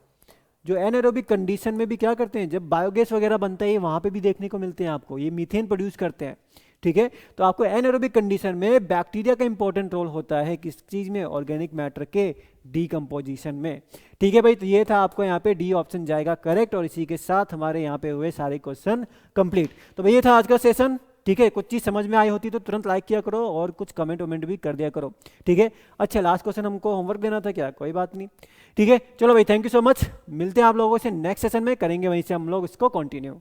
जो एनारोबिक कंडीशन में भी क्या करते हैं, जब बायोगैस वगैरह बनता है वहाँ पे भी देखने को मिलते हैं आपको, ये मीथेन प्रोड्यूस करते हैं, ठीक है। तो आपको एनारोबिक कंडीशन में बैक्टीरिया का इंपॉर्टेंट रोल होता है किस चीज में, ऑर्गेनिक मैटर के डीकम्पोजिशन में, ठीक है भाई। तो ये था आपको यहाँ पे डी ऑप्शन जाएगा करेक्ट, और इसी के साथ हमारे यहाँ पे हुए सारे क्वेश्चन कंप्लीट। तो भाई ये था आज का सेशन, ठीक है। कुछ चीज समझ में आई होती तो तुरंत लाइक किया करो और कुछ कमेंट वमेंट भी कर दिया करो, ठीक है। अच्छा लास्ट क्वेश्चन हमको होमवर्क देना था क्या, कोई बात नहीं, ठीक है। चलो भाई थैंक यू सो मच, मिलते हैं आप लोगों से नेक्स्ट सेशन में, करेंगे वहीं से हम लोग इसको कंटिन्यू।